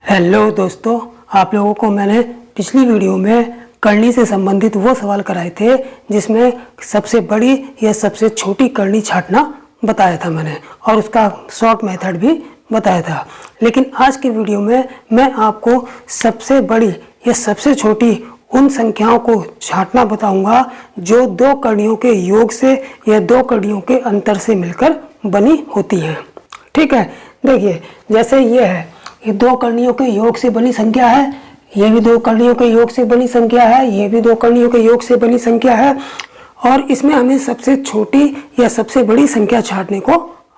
Hello दोस्तों, आप लोगों को मैंने पिछली वीडियो में करनी से संबंधित वो सवाल कराए थे जिसमें सबसे बड़ी या सबसे छोटी करनी छांटना बताया था मैंने, और उसका शॉर्ट मेथड भी बताया था। लेकिन आज की वीडियो में मैं आपको सबसे बड़ी या सबसे छोटी उन संख्याओं को छांटना बताऊंगा जो दो कड़ियों के योग से या दो कड़ियों के अंतर से मिलकर बनी होती हैं। ठीक है, देखिए जैसे ये है, ये दो कड़ियों के योग से बनी संख्या है, ये भी दो कड़ियों के योग से बनी संख्या है, ये भी दो कड़ियों के योग से बनी संख्या है, और इसमें हमें सबसे छोटी या सबसे बड़ी संख्या छांटने को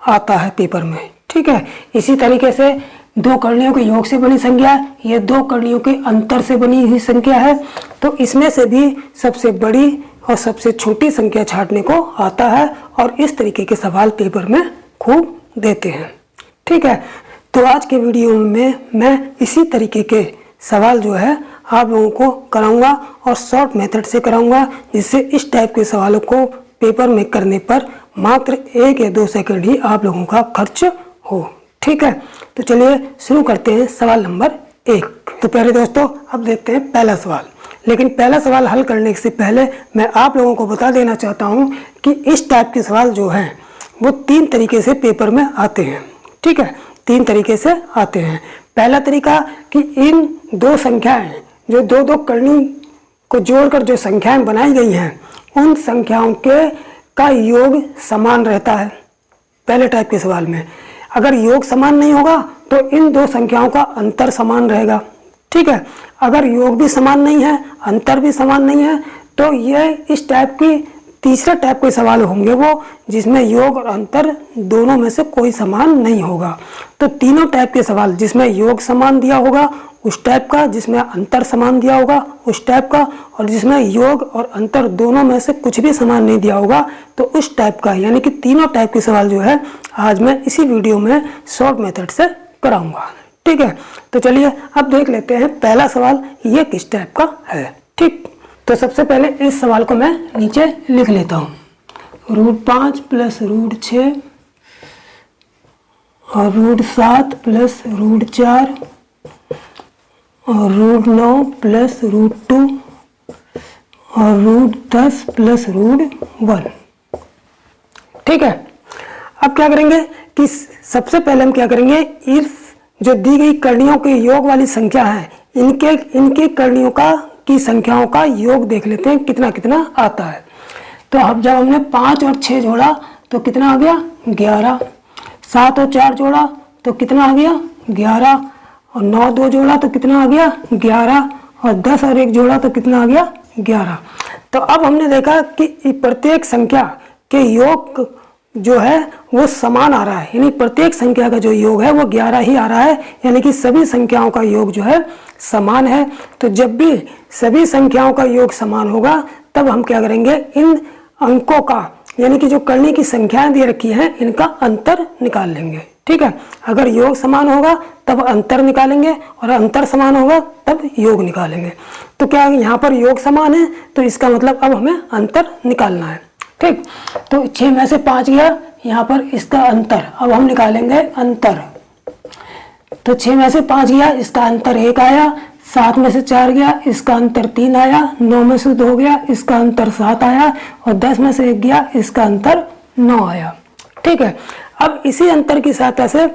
आता है पेपर में। ठीक है, इसी तरीके से दो कड़ियों के योग से बनी संख्या, ये दो कड़ियों के अंतर से बनी हुई संख्या है, तो इसमें से भी सबसे बड़ी और सबसे छोटी संख्या छांटने को आता है, और इस तरीके के सवाल पेपर में खूब देते हैं। ठीक है, तो आज के वीडियो में मैं इसी तरीके के सवाल जो है आप लोगों को कराऊंगा और शॉर्ट मेथड से कराऊंगा, जिससे इस टाइप के सवालों को पेपर में करने पर मात्र 1 या 2 सेकंड ही आप लोगों का खर्च हो। ठीक है, तो चलिए शुरू करते हैं सवाल नंबर 1। तो पहले दोस्तों अब देखते हैं पहला सवाल। लेकिन पहला सवाल हल करने से पहले मैं आप लोगों को बता देना चाहता हूं कि इस टाइप के सवाल जो हैं वो 3 तरीके से पेपर में आते हैं। ठीक है, 3 तरीके से आते हैं। पहला तरीका कि इन दो संख्याएं जो दो दो करनी को जोड़कर जो संख्याएं बनाई गई हैं, उन संख्याओं के का योग समान रहता है। पहले टाइप के सवाल में अगर योग समान नहीं होगा तो इन दो संख्याओं का अंतर समान रहेगा। ठीक है, अगर योग भी समान नहीं है, अंतर भी समान नहीं है, तो ये इस टाइप की तीसरा टाइप के सवाल होंगे वो जिसमें योग और अंतर दोनों में से कोई समान नहीं होगा। तो तीनों टाइप के सवाल जिसमें योग समान दिया होगा उस टाइप का, जिसमें अंतर समान दिया होगा उस टाइप का, और जिसमें योग और अंतर दोनों में से कुछ भी समान नहीं दिया होगा तो उस टाइप का, यानी कि तीनों टाइप के सवाल जो है आज मैं इसी वीडियो में शॉर्ट मेथड से कराऊंगा। ठीक है, तो चलिए अब देख लेते हैं पहला सवाल ये किस टाइप का है। ठीक, तो सबसे पहले इस सवाल को मैं नीचे लिख लेता हूँ। √5 + √6 और √7 + √4 और √9 + √2 और √10 + √1। ठीक है, अब क्या करेंगे कि सबसे पहले हम क्या करेंगे, इस जो दी गई कड़ियों के योग वाली संख्या है इनके कड़ियों की संख्याओं का योग देख लेते हैं कितना कितना आता है। तो अब जब हमने 5 और 6 जोड़ा तो कितना आ गया 11, 7 और 4 जोड़ा तो कितना आ गया 11, और 9 2 जोड़ा तो कितना आ गया 11, और 10 और 1 जोड़ा तो कितना आ गया 11। तो अब हमने देखा कि प्रत्येक संख्या के योग जो है वो समान आ रहा है, यानी प्रत्येक संख्या का जो योग है वो 11 ही आ रहा है, यानी कि सभी संख्याओं का योग जो है समान है। तो जब भी सभी संख्याओं का योग समान होगा तब हम क्या करेंगे, इन अंकों का यानी कि जो करने की संख्याएं दे रखी हैं इनका अंतर निकाल लेंगे। ठीक है, अगर योग समान होगा तब अंतर निकालेंगे और अंतर समान होगा तब योग निकालेंगे। तो क्या यहाँ पर योग समान है तो इसका मतलब अब हमें अंतर निकालना है। ठीक, तो 6 में से 5 गया, यहाँ पर इसका अंतर अब हम निकालेंगे अंतर। तो 6 में से 5 गया, इसका अंतर 1 आया, 7 में से 4 गया, इसका अंतर 3 आया, 9 में से 2 गया, इसका अंतर 7 आया, और 10 में से 1 गया, इसका अंतर 9 आया। ठीक है, अब इसी अंतर की सहायता से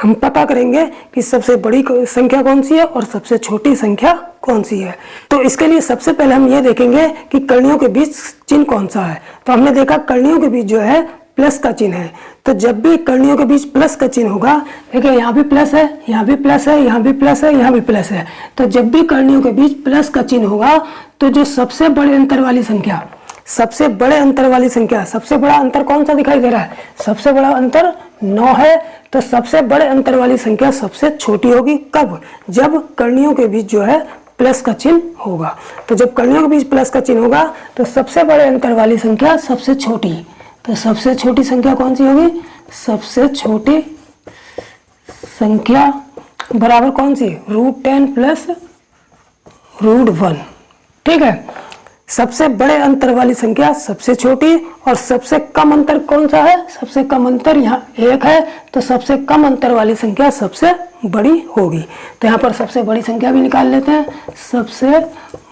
हम पता करेंगे कि सबसे बड़ी संख्या कौन सी है और सबसे छोटी संख्या कौन सी है। तो इसके लिए सबसे पहले हम ये देखेंगे कि कड़ियों के बीच चिन्ह कौन सा है। तो हमने देखा कड़ियों के बीच जो है प्लस का चिन्ह है। तो जब भी कड़ियों के बीच प्लस का चिन्ह होगा, देखिए यहाँ भी प्लस है, यहाँ भी प्लस है, यहाँ भी प्लस है, यहाँ भी प्लस है, तो जब भी कड़ियों के बीच प्लस का चिन्ह होगा तो जो सबसे बड़े अंतर वाली संख्या, सबसे बड़े अंतर वाली संख्या, सबसे बड़ा अंतर कौन सा दिखाई दे रहा है, सबसे बड़ा अंतर 9 है, तो सबसे बड़े अंतर वाली संख्या सबसे छोटी होगी। कब, जब कड़ियों के बीच जो है प्लस का चिन्ह होगा। तो जब कड़ियों के बीच प्लस का चिन्ह होगा तो सबसे बड़े अंतर वाली संख्या सबसे छोटी, तो सबसे छोटी संख्या कौन सी होगी, सबसे छोटी संख्या बराबर कौन सी, √10 + √1। ठीक है, सबसे बड़े अंतर वाली संख्या सबसे छोटी, और सबसे कम अंतर कौन सा है? सबसे कम अंतर यहाँ 1 है, तो सबसे कम अंतर वाली संख्या सबसे बड़ी होगी। तो यहाँ पर सबसे बड़ी संख्या भी निकाल लेते हैं। सबसे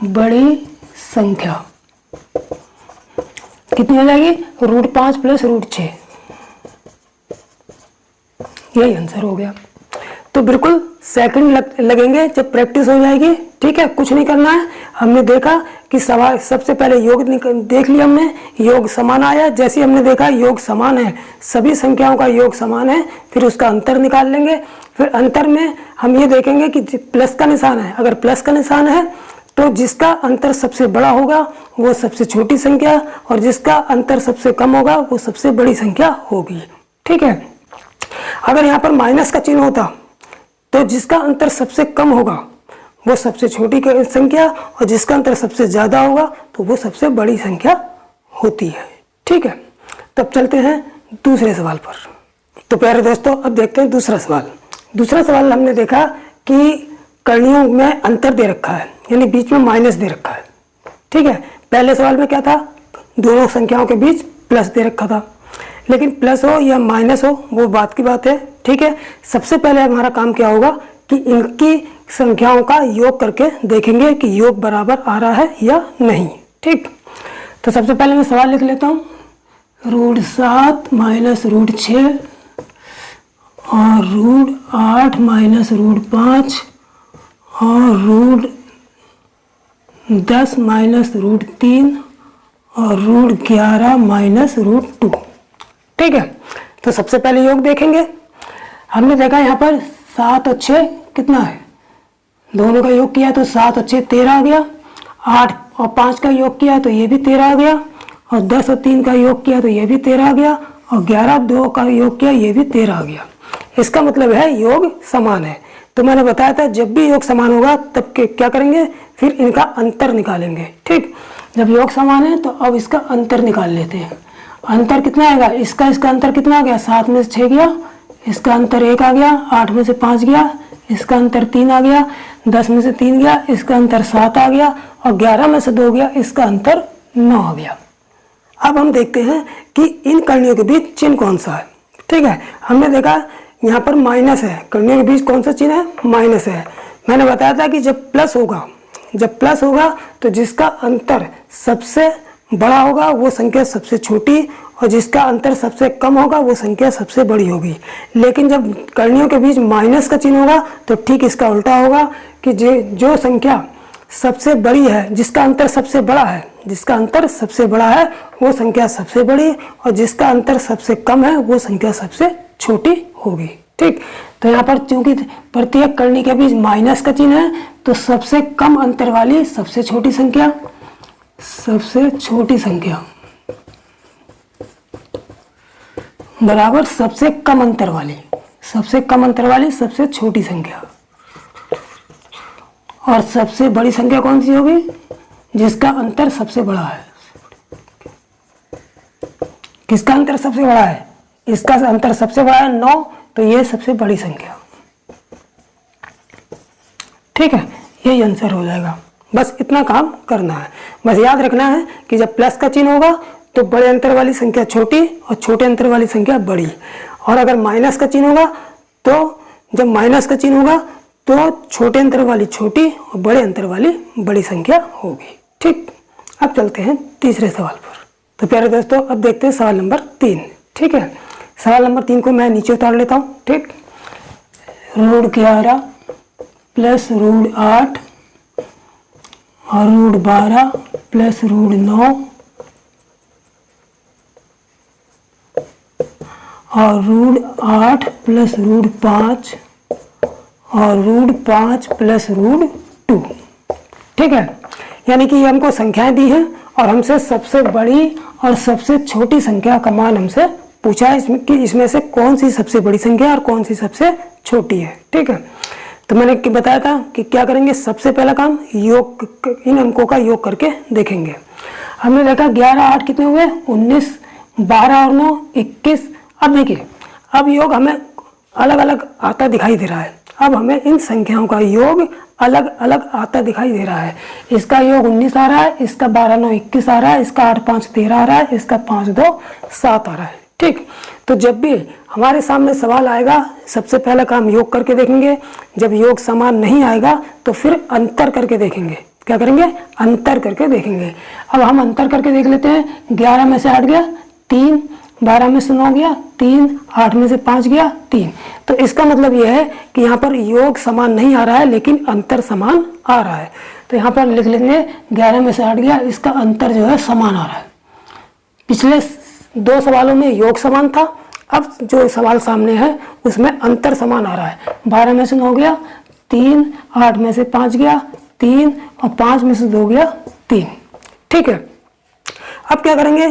बड़ी संख्या कितनी हो जाएगी? √5 + √6, यही आंसर हो गया। तो बिल्कुल सेकंड लगेंगे जब प्रैक्टिस हो जाएगी। ठीक है, कुछ नहीं करना है। हमने देखा कि सवाल सबसे पहले योग देख लिया हमने, योग समान आया। जैसे ही हमने देखा योग समान है, सभी संख्याओं का योग समान है, फिर उसका अंतर निकाल लेंगे। फिर अंतर में हम ये देखेंगे कि प्लस का निशान है, अगर प्लस का निशान है तो जिसका अंतर सबसे बड़ा होगा वो सबसे छोटी संख्या, और जिसका अंतर सबसे कम होगा वो सबसे बड़ी संख्या होगी। ठीक है, अगर यहाँ पर माइनस का चिन्ह होता तो जिसका अंतर सबसे कम होगा वो सबसे छोटी संख्या, और जिसका अंतर सबसे ज़्यादा होगा तो वो सबसे बड़ी संख्या होती है। ठीक है, तब चलते हैं दूसरे सवाल पर। तो प्यारे दोस्तों, अब देखते हैं दूसरा सवाल। दूसरा सवाल हमने देखा कि कर्णियों में अंतर दे रखा है, यानी बीच में माइनस दे रखा है। ठीक है, पहले सवाल में क्या था? दोनों संख्याओं के बीच प्लस दे रखा था, लेकिन प्लस हो या माइनस हो वो बात की बात है। ठीक है, सबसे पहले हमारा काम क्या होगा कि इनकी संख्याओं का योग करके देखेंगे कि योग बराबर आ रहा है या नहीं। ठीक, तो सबसे पहले मैं सवाल लिख लेता हूँ। √7 - √6 और √8 - √5 और √10 - √3 और √11 - √2। ठीक है, तो सबसे पहले योग देखेंगे। हमने देखा यहाँ पर 7 और 6 कितना है? दोनों का योग किया तो 7 और 6 13 आ गया। 8 और 5 का योग किया तो ये भी 13 आ गया, और 10 और 3 का योग किया तो ये भी 13 आ गया, और 11 2 का योग किया ये भी 13 आ गया। इसका मतलब है योग समान है। तो मैंने बताया था जब भी योग समान होगा तब क्या करेंगे? फिर इनका अंतर निकालेंगे। ठीक, जब योग समान है तो अब इसका अंतर निकाल लेते हैं। अंतर कितना आएगा? इसका अंतर कितना आ गया? 7 में से 6 गया, इसका अंतर 1 आ गया, 8 में से 5 गया, इसका अंतर 3 आ गया, 10 में से 3 गया, इसका अंतर 7 आ गया, और 11 में से 2 गया, इसका अंतर 9 आ गया। अब हम देखते हैं कि इन कर्णियों के बीच चिन्ह कौन सा है। ठीक है, हमने देखा यहाँ पर माइनस है, कर्णियों के बीच कौन सा चिन्ह है? माइनस है। मैंने बताया था कि जब प्लस होगा तो जिसका अंतर सबसे बड़ा होगा वो संख्या सबसे छोटी, और जिसका अंतर सबसे कम होगा वो संख्या सबसे बड़ी होगी। लेकिन जब कर्णियों के बीच माइनस का चिन्ह होगा तो ठीक इसका उल्टा होगा कि जो संख्या सबसे बड़ी है, जिसका अंतर सबसे बड़ा है वो संख्या सबसे बड़ी, और जिसका अंतर सबसे कम है वो संख्या सबसे छोटी होगी। ठीक, तो यहाँ पर चूंकि प्रत्येक कर्णी के बीच माइनस का चिन्ह है तो सबसे कम अंतर वाली सबसे छोटी संख्या बराबर सबसे कम अंतर वाली सबसे छोटी संख्या, और सबसे बड़ी संख्या कौन सी होगी? जिसका अंतर सबसे बड़ा है। किसका अंतर सबसे बड़ा है? इसका अंतर सबसे बड़ा है 9, तो ये सबसे बड़ी संख्या। ठीक है, यही आंसर हो जाएगा। बस इतना काम करना है। बस याद रखना है कि जब प्लस का चिन्ह होगा तो बड़े अंतर वाली संख्या छोटी और छोटे अंतर वाली संख्या बड़ी, और अगर माइनस का चिन्ह होगा तो छोटे अंतर वाली छोटी और बड़े अंतर वाली बड़ी संख्या होगी। ठीक, अब चलते हैं तीसरे सवाल पर। तो प्यारे दोस्तों, अब देखते हैं सवाल नंबर 3। ठीक है, सवाल नंबर 3 को मैं नीचे उतार लेता हूँ। ठीक, √11 + √8 और √12 + √9 और √8 + √5 और √5 + √2। ठीक है, यानी कि हमको संख्याएं दी हैं और हमसे सबसे बड़ी और सबसे छोटी संख्या का मान हमसे पूछा है इसमें से कौन सी सबसे बड़ी संख्या और कौन सी सबसे छोटी है। ठीक है, तो मैंने बताया था कि क्या करेंगे? सबसे पहला काम योग, इन अंकों का योग करके देखेंगे। हमने देखा 11 8 कितने हुए? 19, 12 और 9 21। अब देखिए, अब योग हमें अलग अलग आता दिखाई दे रहा है। अब हमें इन संख्याओं का योग अलग अलग आता दिखाई दे रहा है। इसका योग 19 आ रहा है, इसका 12 9 21 आ रहा है, इसका 8 5 13 आ रहा है, इसका 5 2 7 आ रहा है। ठीक, तो जब भी हमारे सामने सवाल आएगा सबसे पहला काम योग करके देखेंगे। जब योग समान नहीं आएगा तो फिर अंतर करके देखेंगे। क्या करेंगे? अंतर करके देखेंगे। अब हम अंतर करके देख लेते हैं। 11 में से 8 गया 3, 12 में से 9 गया 3, 8 में से 5 गया 3। तो इसका मतलब यह है कि यहाँ पर योग समान नहीं आ रहा है लेकिन अंतर समान आ रहा है। तो यहाँ पर लिख लेंगे 11 में से 8 गया, इसका अंतर जो है समान आ रहा है। पिछले 2 सवालों में योग समान था, अब जो सवाल सामने है उसमें अंतर समान आ रहा है। 12 में से 9 गया 3, 8 में से 5 गया 3 और 5 में से 2 गया 3। ठीक है, अब क्या करेंगे?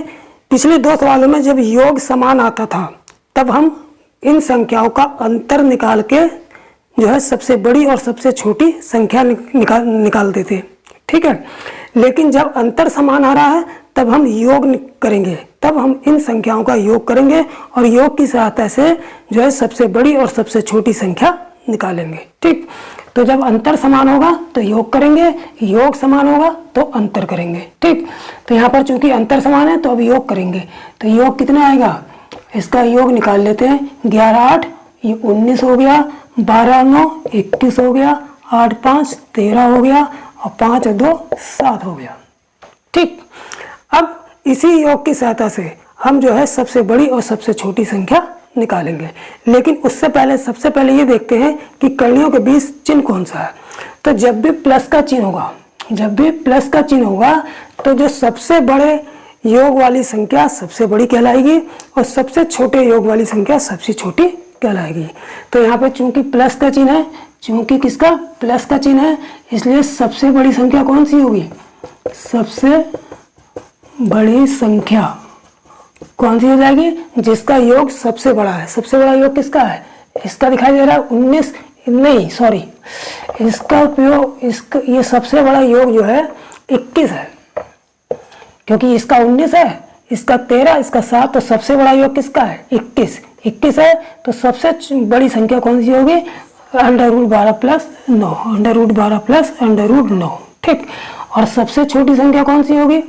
पिछले 2 सवालों में जब योग समान आता था तब हम इन संख्याओं का अंतर निकाल के जो है सबसे बड़ी और सबसे छोटी संख्या निकाल देते। ठीक है, लेकिन जब अंतर समान आ रहा है तब हम योग करेंगे, तब हम इन संख्याओं का योग करेंगे और योग की सहायता से जो है सबसे बड़ी और सबसे छोटी संख्या निकालेंगे। ठीक, तो जब अंतर समान होगा तो योग करेंगे, योग समान होगा तो अंतर करेंगे। ठीक, तो यहाँ पर चूंकि अंतर समान है तो अब योग करेंगे। तो योग कितना आएगा? इसका योग निकाल लेते हैं। 11 8 ये 19 हो गया, 12 9 21 हो गया, 8 5 13 हो गया और 5 2 7 हो गया। ठीक, अब इसी योग की सहायता से हम जो है सबसे बड़ी और सबसे छोटी संख्या निकालेंगे। लेकिन उससे पहले सबसे पहले ये देखते हैं कि कर्णियों के बीच चिन्ह कौन सा है। तो जब भी प्लस का चिन्ह होगा, जब भी प्लस का चिन्ह होगा तो जो सबसे बड़े योग वाली संख्या सबसे बड़ी कहलाएगी और सबसे छोटे योग वाली संख्या सबसे छोटी कहलाएगी। तो यहाँ पे चूंकि प्लस का चिन्ह है, चूंकि किसका? प्लस का चिन्ह है, इसलिए सबसे बड़ी संख्या कौन सी होगी? सबसे बड़ी संख्या कौन सी हो जाएगी? जिसका योग सबसे बड़ा है। सबसे बड़ा योग किसका है? इसका दिखाई दे रहा है 19 नहीं सॉरी, इसका उपयोग ये सबसे बड़ा योग जो है 21 है, क्योंकि इसका 19 है, इसका 13, इसका 7, तो सबसे बड़ा योग किसका है? 21 है। तो सबसे बड़ी संख्या कौन सी होगी? √12 प्लस 9, √12 प्लस √9। ठीक, और सबसे छोटी संख्या कौन सी होगी?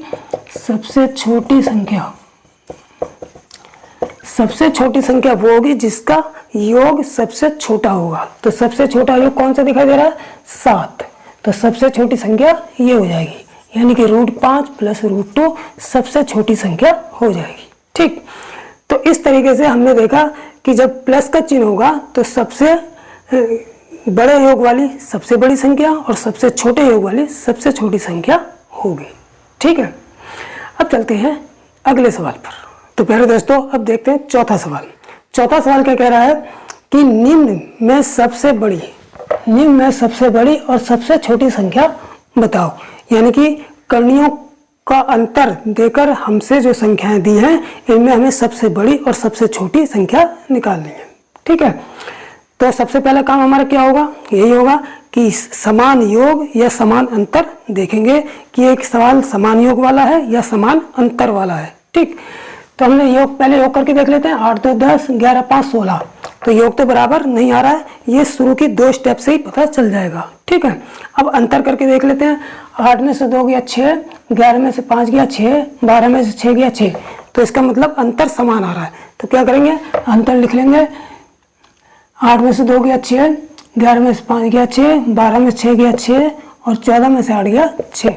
सबसे छोटी संख्या वो होगी जिसका योग सबसे छोटा होगा। तो सबसे छोटा योग कौन सा दिखाई दे रहा है? 7। तो सबसे छोटी संख्या ये हो जाएगी, यानी कि √5 प्लस √2 सबसे छोटी संख्या हो जाएगी। ठीक, तो इस तरीके से हमने देखा कि जब प्लस का चिन्ह होगा तो सबसे बड़े योग वाली सबसे बड़ी संख्या और सबसे छोटे योग वाली सबसे छोटी संख्या होगी। ठीक है, अब चलते हैं अगले सवाल पर। तो प्यारे दोस्तों, अब देखते हैं चौथा सवाल। चौथा सवाल क्या कह रहा है कि निम्न में सबसे बड़ी और सबसे छोटी संख्या बताओ। यानी कि कर्णियों का अंतर देकर हमसे जो संख्याएं दी हैं इनमें हमें सबसे बड़ी और सबसे छोटी संख्या निकालनी है। ठीक है, तो सबसे पहला काम हमारा क्या होगा? यही होगा कि समान योग या समान अंतर देखेंगे कि एक सवाल समान योग वाला है या समान अंतर वाला है। ठीक, तो हमने पहले योग करके देख लेते हैं। 8 2 10, 11 5 16। तो योग तो बराबर नहीं आ रहा है, ये शुरू की 2 स्टेप से ही पता चल जाएगा। ठीक है, अब अंतर करके देख लेते हैं। 8 में से 2 गया 6, 11 में से 5 गया 6, 12 में से 6 गया 6। तो इसका मतलब अंतर समान आ रहा है। तो क्या करेंगे? अंतर लिख लेंगे। 8 में से 2 गया 6, 11 में से 5 गया 6, 12 में से 6 गया 6 और 14 में से 8 गया 6।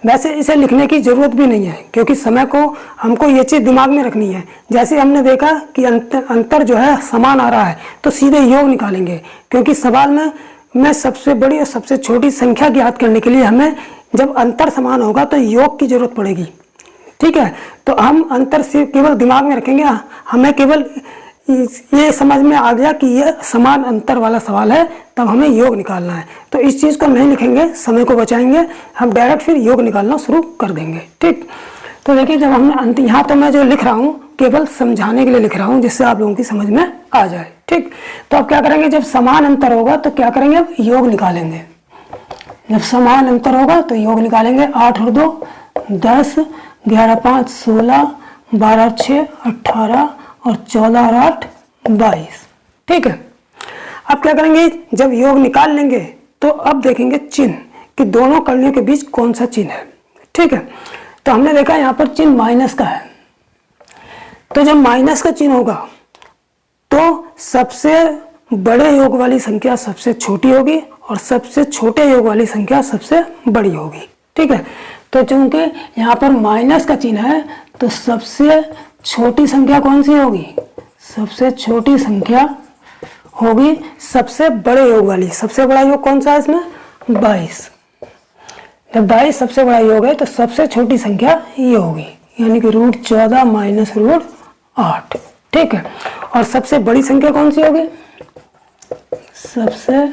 वैसे इसे लिखने की ज़रूरत भी नहीं है, क्योंकि समय को हमको ये चीज़ दिमाग में रखनी है। जैसे हमने देखा कि अंतर जो है समान आ रहा है तो सीधे योग निकालेंगे, क्योंकि सवाल में सबसे बड़ी और सबसे छोटी संख्या ज्ञात करने के लिए हमें जब अंतर समान होगा तो योग की ज़रूरत पड़ेगी। ठीक है, तो हम अंतर से केवल दिमाग में रखेंगे, हमें केवल ये समझ में आ गया कि ये समान अंतर वाला सवाल है, तब हमें योग निकालना है। तो इस चीज़ को नहीं लिखेंगे, समय को बचाएंगे, हम डायरेक्ट फिर योग निकालना शुरू कर देंगे। ठीक, तो देखिए जब हमने यहाँ तो मैं जो लिख रहा हूँ केवल समझाने के लिए लिख रहा हूँ, जिससे आप लोगों की समझ में आ जाए। ठीक, तो अब क्या करेंगे? जब समान अंतर होगा तो क्या करेंगे? अब योग निकालेंगे। जब समान अंतर होगा तो योग निकालेंगे। 8 और 2 10, 11 5 16, 12 6 18 और 14 और 8 22। ठीक है, अब क्या करेंगे? जब योग निकाल लेंगे तो अब देखेंगे चिन्ह कि दोनों कड़ियों के बीच कौन सा चिन्ह है। ठीक है, तो हमने देखा यहाँ पर चिन्ह माइनस का है, तो जब माइनस का चिन्ह होगा तो सबसे बड़े योग वाली संख्या सबसे छोटी होगी और सबसे छोटे योग वाली संख्या सबसे बड़ी होगी। ठीक है, तो चूंकि यहाँ पर माइनस का चिन्ह है तो सबसे छोटी संख्या कौन सी होगी, सबसे छोटी संख्या होगी सबसे बड़े योग वाली। सबसे बड़ा योग कौन सा है इसमें, 22। जब 22 सबसे बड़ा योग है तो सबसे छोटी संख्या ये होगी, यानी कि √14 माइनस √8। ठीक है, और सबसे बड़ी संख्या कौन सी होगी, सबसे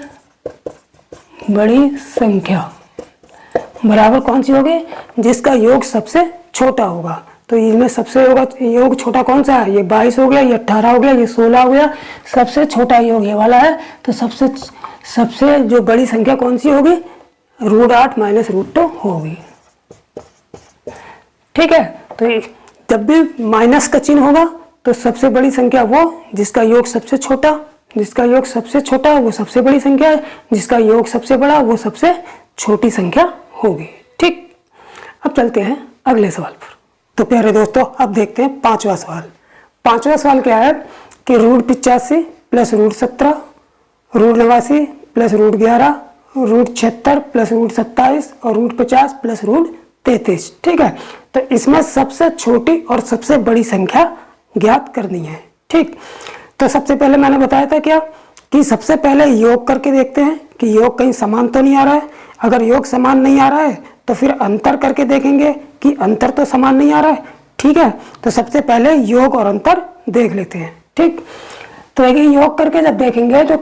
बड़ी संख्या बराबर कौन सी होगी, जिसका योग सबसे छोटा होगा। तो इसमें सबसे योग छोटा कौन सा है, ये 22 हो गया, ये 18 हो गया, ये 16 हो गया। सबसे छोटा योग ये वाला है, तो सबसे जो बड़ी संख्या कौन सी होगी, √8 माइनस √2 होगी। ठीक है, तो जब भी माइनस का चिन्ह होगा तो सबसे बड़ी संख्या वो जिसका योग सबसे छोटा, जिसका योग सबसे छोटा वो सबसे बड़ी संख्या है, जिसका योग सबसे बड़ा वो सबसे छोटी संख्या होगी। ठीक, अब चलते हैं अगले सवाल पर। तो प्यारे दोस्तों, अब देखते हैं पांचवा सवाल। पांचवा सवाल क्या है कि √85 प्लस √17, √89 प्लस √11, √76 प्लस √27 और √50 प्लस √33। ठीक है, तो इसमें सबसे छोटी और सबसे बड़ी संख्या ज्ञात करनी है। ठीक, तो सबसे पहले मैंने बताया था क्या कि सबसे पहले योग करके देखते हैं कि योग कहीं समान तो नहीं आ रहा है। अगर योग समान नहीं आ रहा है तो फिर अंतर करके देखेंगे कि अंतर तो समान नहीं आ रहा है। ठीक है, तो सबसे पहले योग और अंतर देख लेते हैं। ठीक, तो एक योग करके जब देखेंगे तो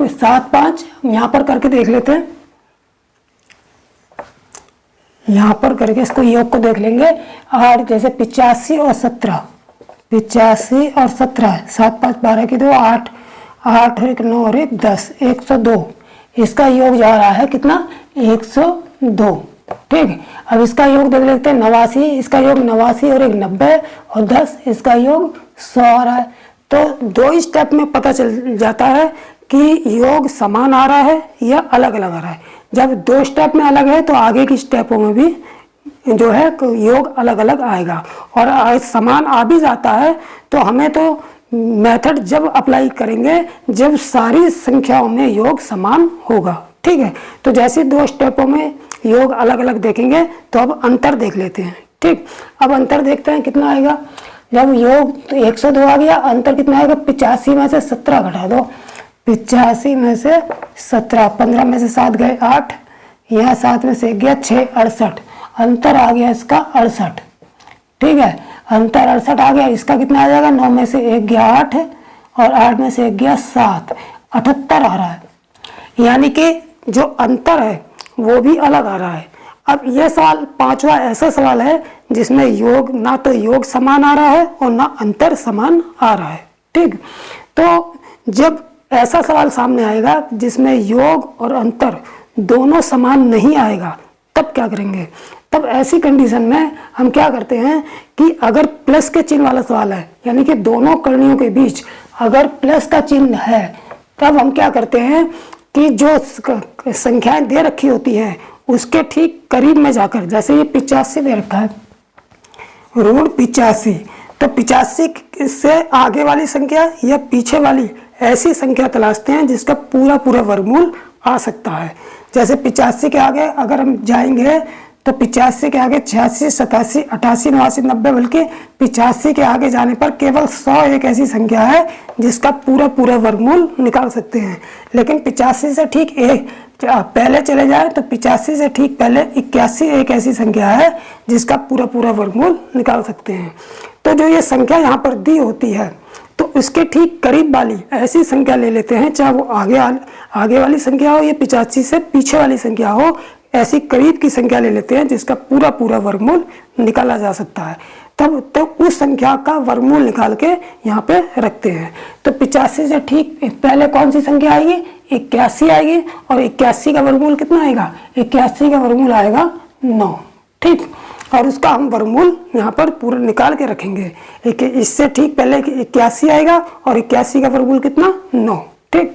7, 5 यहाँ पर करके देख लेते हैं। यहाँ पर करके इसको योग को देख लेंगे। और जैसे 85 और 17, 85 और 17, 7, 5, 12 की 2, 8, 8 और 1 9 और 1 10, 102। इसका योग जा रहा है कितना, 102। ठीक है, अब इसका योग देख लेते हैं 89, इसका योग 89 और 1 90 और 10, इसका योग 100 आ रहा है। तो 2 स्टेप में पता चल जाता है कि योग समान आ रहा है या अलग अलग आ रहा है। जब 2 स्टेप में अलग है तो आगे की स्टेपों में भी जो है योग अलग अलग आएगा। और समान आ भी जाता है तो हमें तो मेथड जब अप्लाई करेंगे जब सारी संख्याओं में योग समान होगा। ठीक है, तो जैसे 2 स्टेपों में योग अलग अलग देखेंगे तो अब अंतर देख लेते हैं। ठीक, अब अंतर देखते हैं कितना आएगा। जब योग तो 102 आ गया, अंतर कितना आएगा, 85 में से 17 घटा दो, 85 में से 17, 15 में से 7 गए 8, यहाँ 7 में से 1 गया 6, 68। अंतर आ गया इसका 68। ठीक है, अंतर 68 आ गया। इसका कितना आ जाएगा, 9 में से 1 गया 8 और 8 में से 1 गया 7, 78 आ रहा है। यानी कि जो अंतर है वो भी अलग आ रहा है। अब यह सवाल पांचवा ऐसा सवाल है जिसमें योग ना तो योग समान आ रहा है और ना अंतर समान आ रहा है। ठीक, तो जब ऐसा सवाल सामने आएगा जिसमें योग और अंतर दोनों समान नहीं आएगा तब क्या करेंगे। तब ऐसी कंडीशन में हम क्या करते हैं कि अगर प्लस के चिन्ह वाला सवाल है, यानी कि दोनों कड़ियों के बीच अगर प्लस का चिन्ह है, तब हम क्या करते हैं कि जो संख्याएं दे रखी होती हैं उसके ठीक करीब में जाकर, जैसे ये 85 दे रखा है, √85, तो 85 से आगे वाली संख्या या पीछे वाली ऐसी संख्या तलाशते हैं जिसका पूरा पूरा वर्गमूल आ सकता है। जैसे 85 के आगे अगर हम जाएंगे तो 85 के आगे 86, 87, 88, 89, 90, बल्कि 85 के आगे जाने पर केवल 100 एक ऐसी संख्या है जिसका पूरा पूरा वर्गमूल निकाल सकते हैं। लेकिन 85 से ठीक एक पहले चले जाए तो 85 से ठीक पहले 81 एक ऐसी संख्या है जिसका पूरा पूरा वर्गमूल निकाल सकते हैं। तो जो ये संख्या यहाँ पर दी होती है तो उसके ठीक करीब वाली ऐसी संख्या ले लेते हैं, चाहे वो आगे वाली संख्या हो या 85 से पीछे वाली संख्या हो, ऐसी करीब की संख्या ले लेते हैं जिसका पूरा पूरा वर्गमूल निकाला जा सकता है। तब उस संख्या का वर्गमूल निकाल के यहाँ पे रखते हैं। तो 85 से ठीक पहले कौन सी संख्या आएगी, 81 आएगी, और 81 का वर्गमूल कितना आएगा, 81 का वर्गमूल आएगा 9। ठीक, और उसका हम वर्गमूल यहाँ पर पूरा निकाल के रखेंगे। इससे ठीक पहले 81 आएगा और 81 का वर्गमूल कितना, 9। ठीक,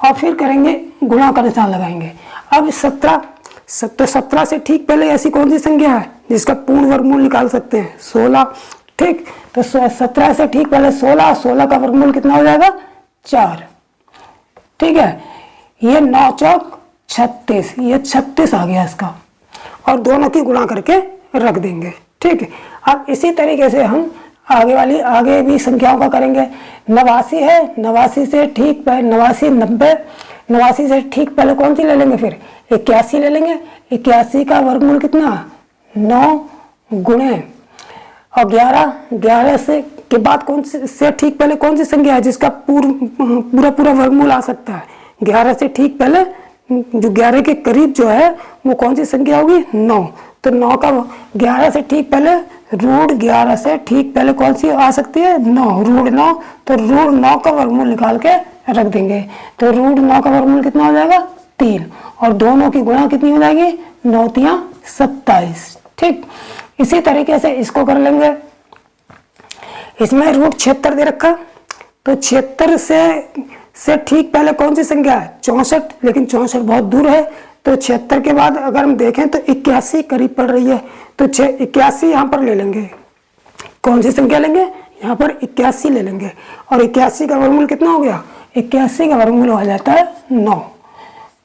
और फिर करेंगे गुणा का निशान लगाएंगे। अब 17 से ठीक पहले ऐसी कौन सी संख्या है जिसका पूर्ण वर्गमूल निकाल सकते हैं? 16। ठीक, तो 17 से ठीक पहले 16 का वर्गमूल कितना हो जाएगा? 4। ठीक है, ये 9 चौक 36, ये 36 आ गया इसका, और दोनों की गुणा करके रख देंगे। ठीक है, अब इसी तरीके से हम आगे भी संख्याओं का करेंगे। 89 है, 89 से ठीक पहले 89, 90, 89 से ठीक पहले कौन सी ले लेंगे? फिर 81 ले लेंगे। 81 का वर्गमूल कितना? 9 गुणे और 11 से के बाद कौन से ठीक पहले कौन सी संख्या है जिसका पूरा वर्गमूल आ सकता है? 11 से ठीक पहले जो 11 के करीब जो है वो कौन सी संख्या होगी? 9। तो 9 का 11 से ठीक पहले √11 से ठीक पहले कौन सी आ सकती है? 9, √9। तो √9 का वर्गमूल निकाल के रख देंगे। तो √9 का वर्गमूल कितना हो जाएगा? 3, और दोनों की गुणा कितनी हो जाएगी? 9 तिया 27। ठीक, इसी तरीके से इसको कर लेंगे। इसमें √76 दे रखा, तो 76 से ठीक पहले कौन सी संख्या है? 64, लेकिन 64 बहुत दूर है। तो 76 के बाद अगर हम देखें तो 81 करीब पड़ रही है, तो 81 यहाँ पर ले लेंगे। कौन सी संख्या लेंगे? यहाँ पर 81 ले लेंगे, और 81 का वर्गमूल कितना हो गया? 81 का वर्गमूल हो जाता है 9।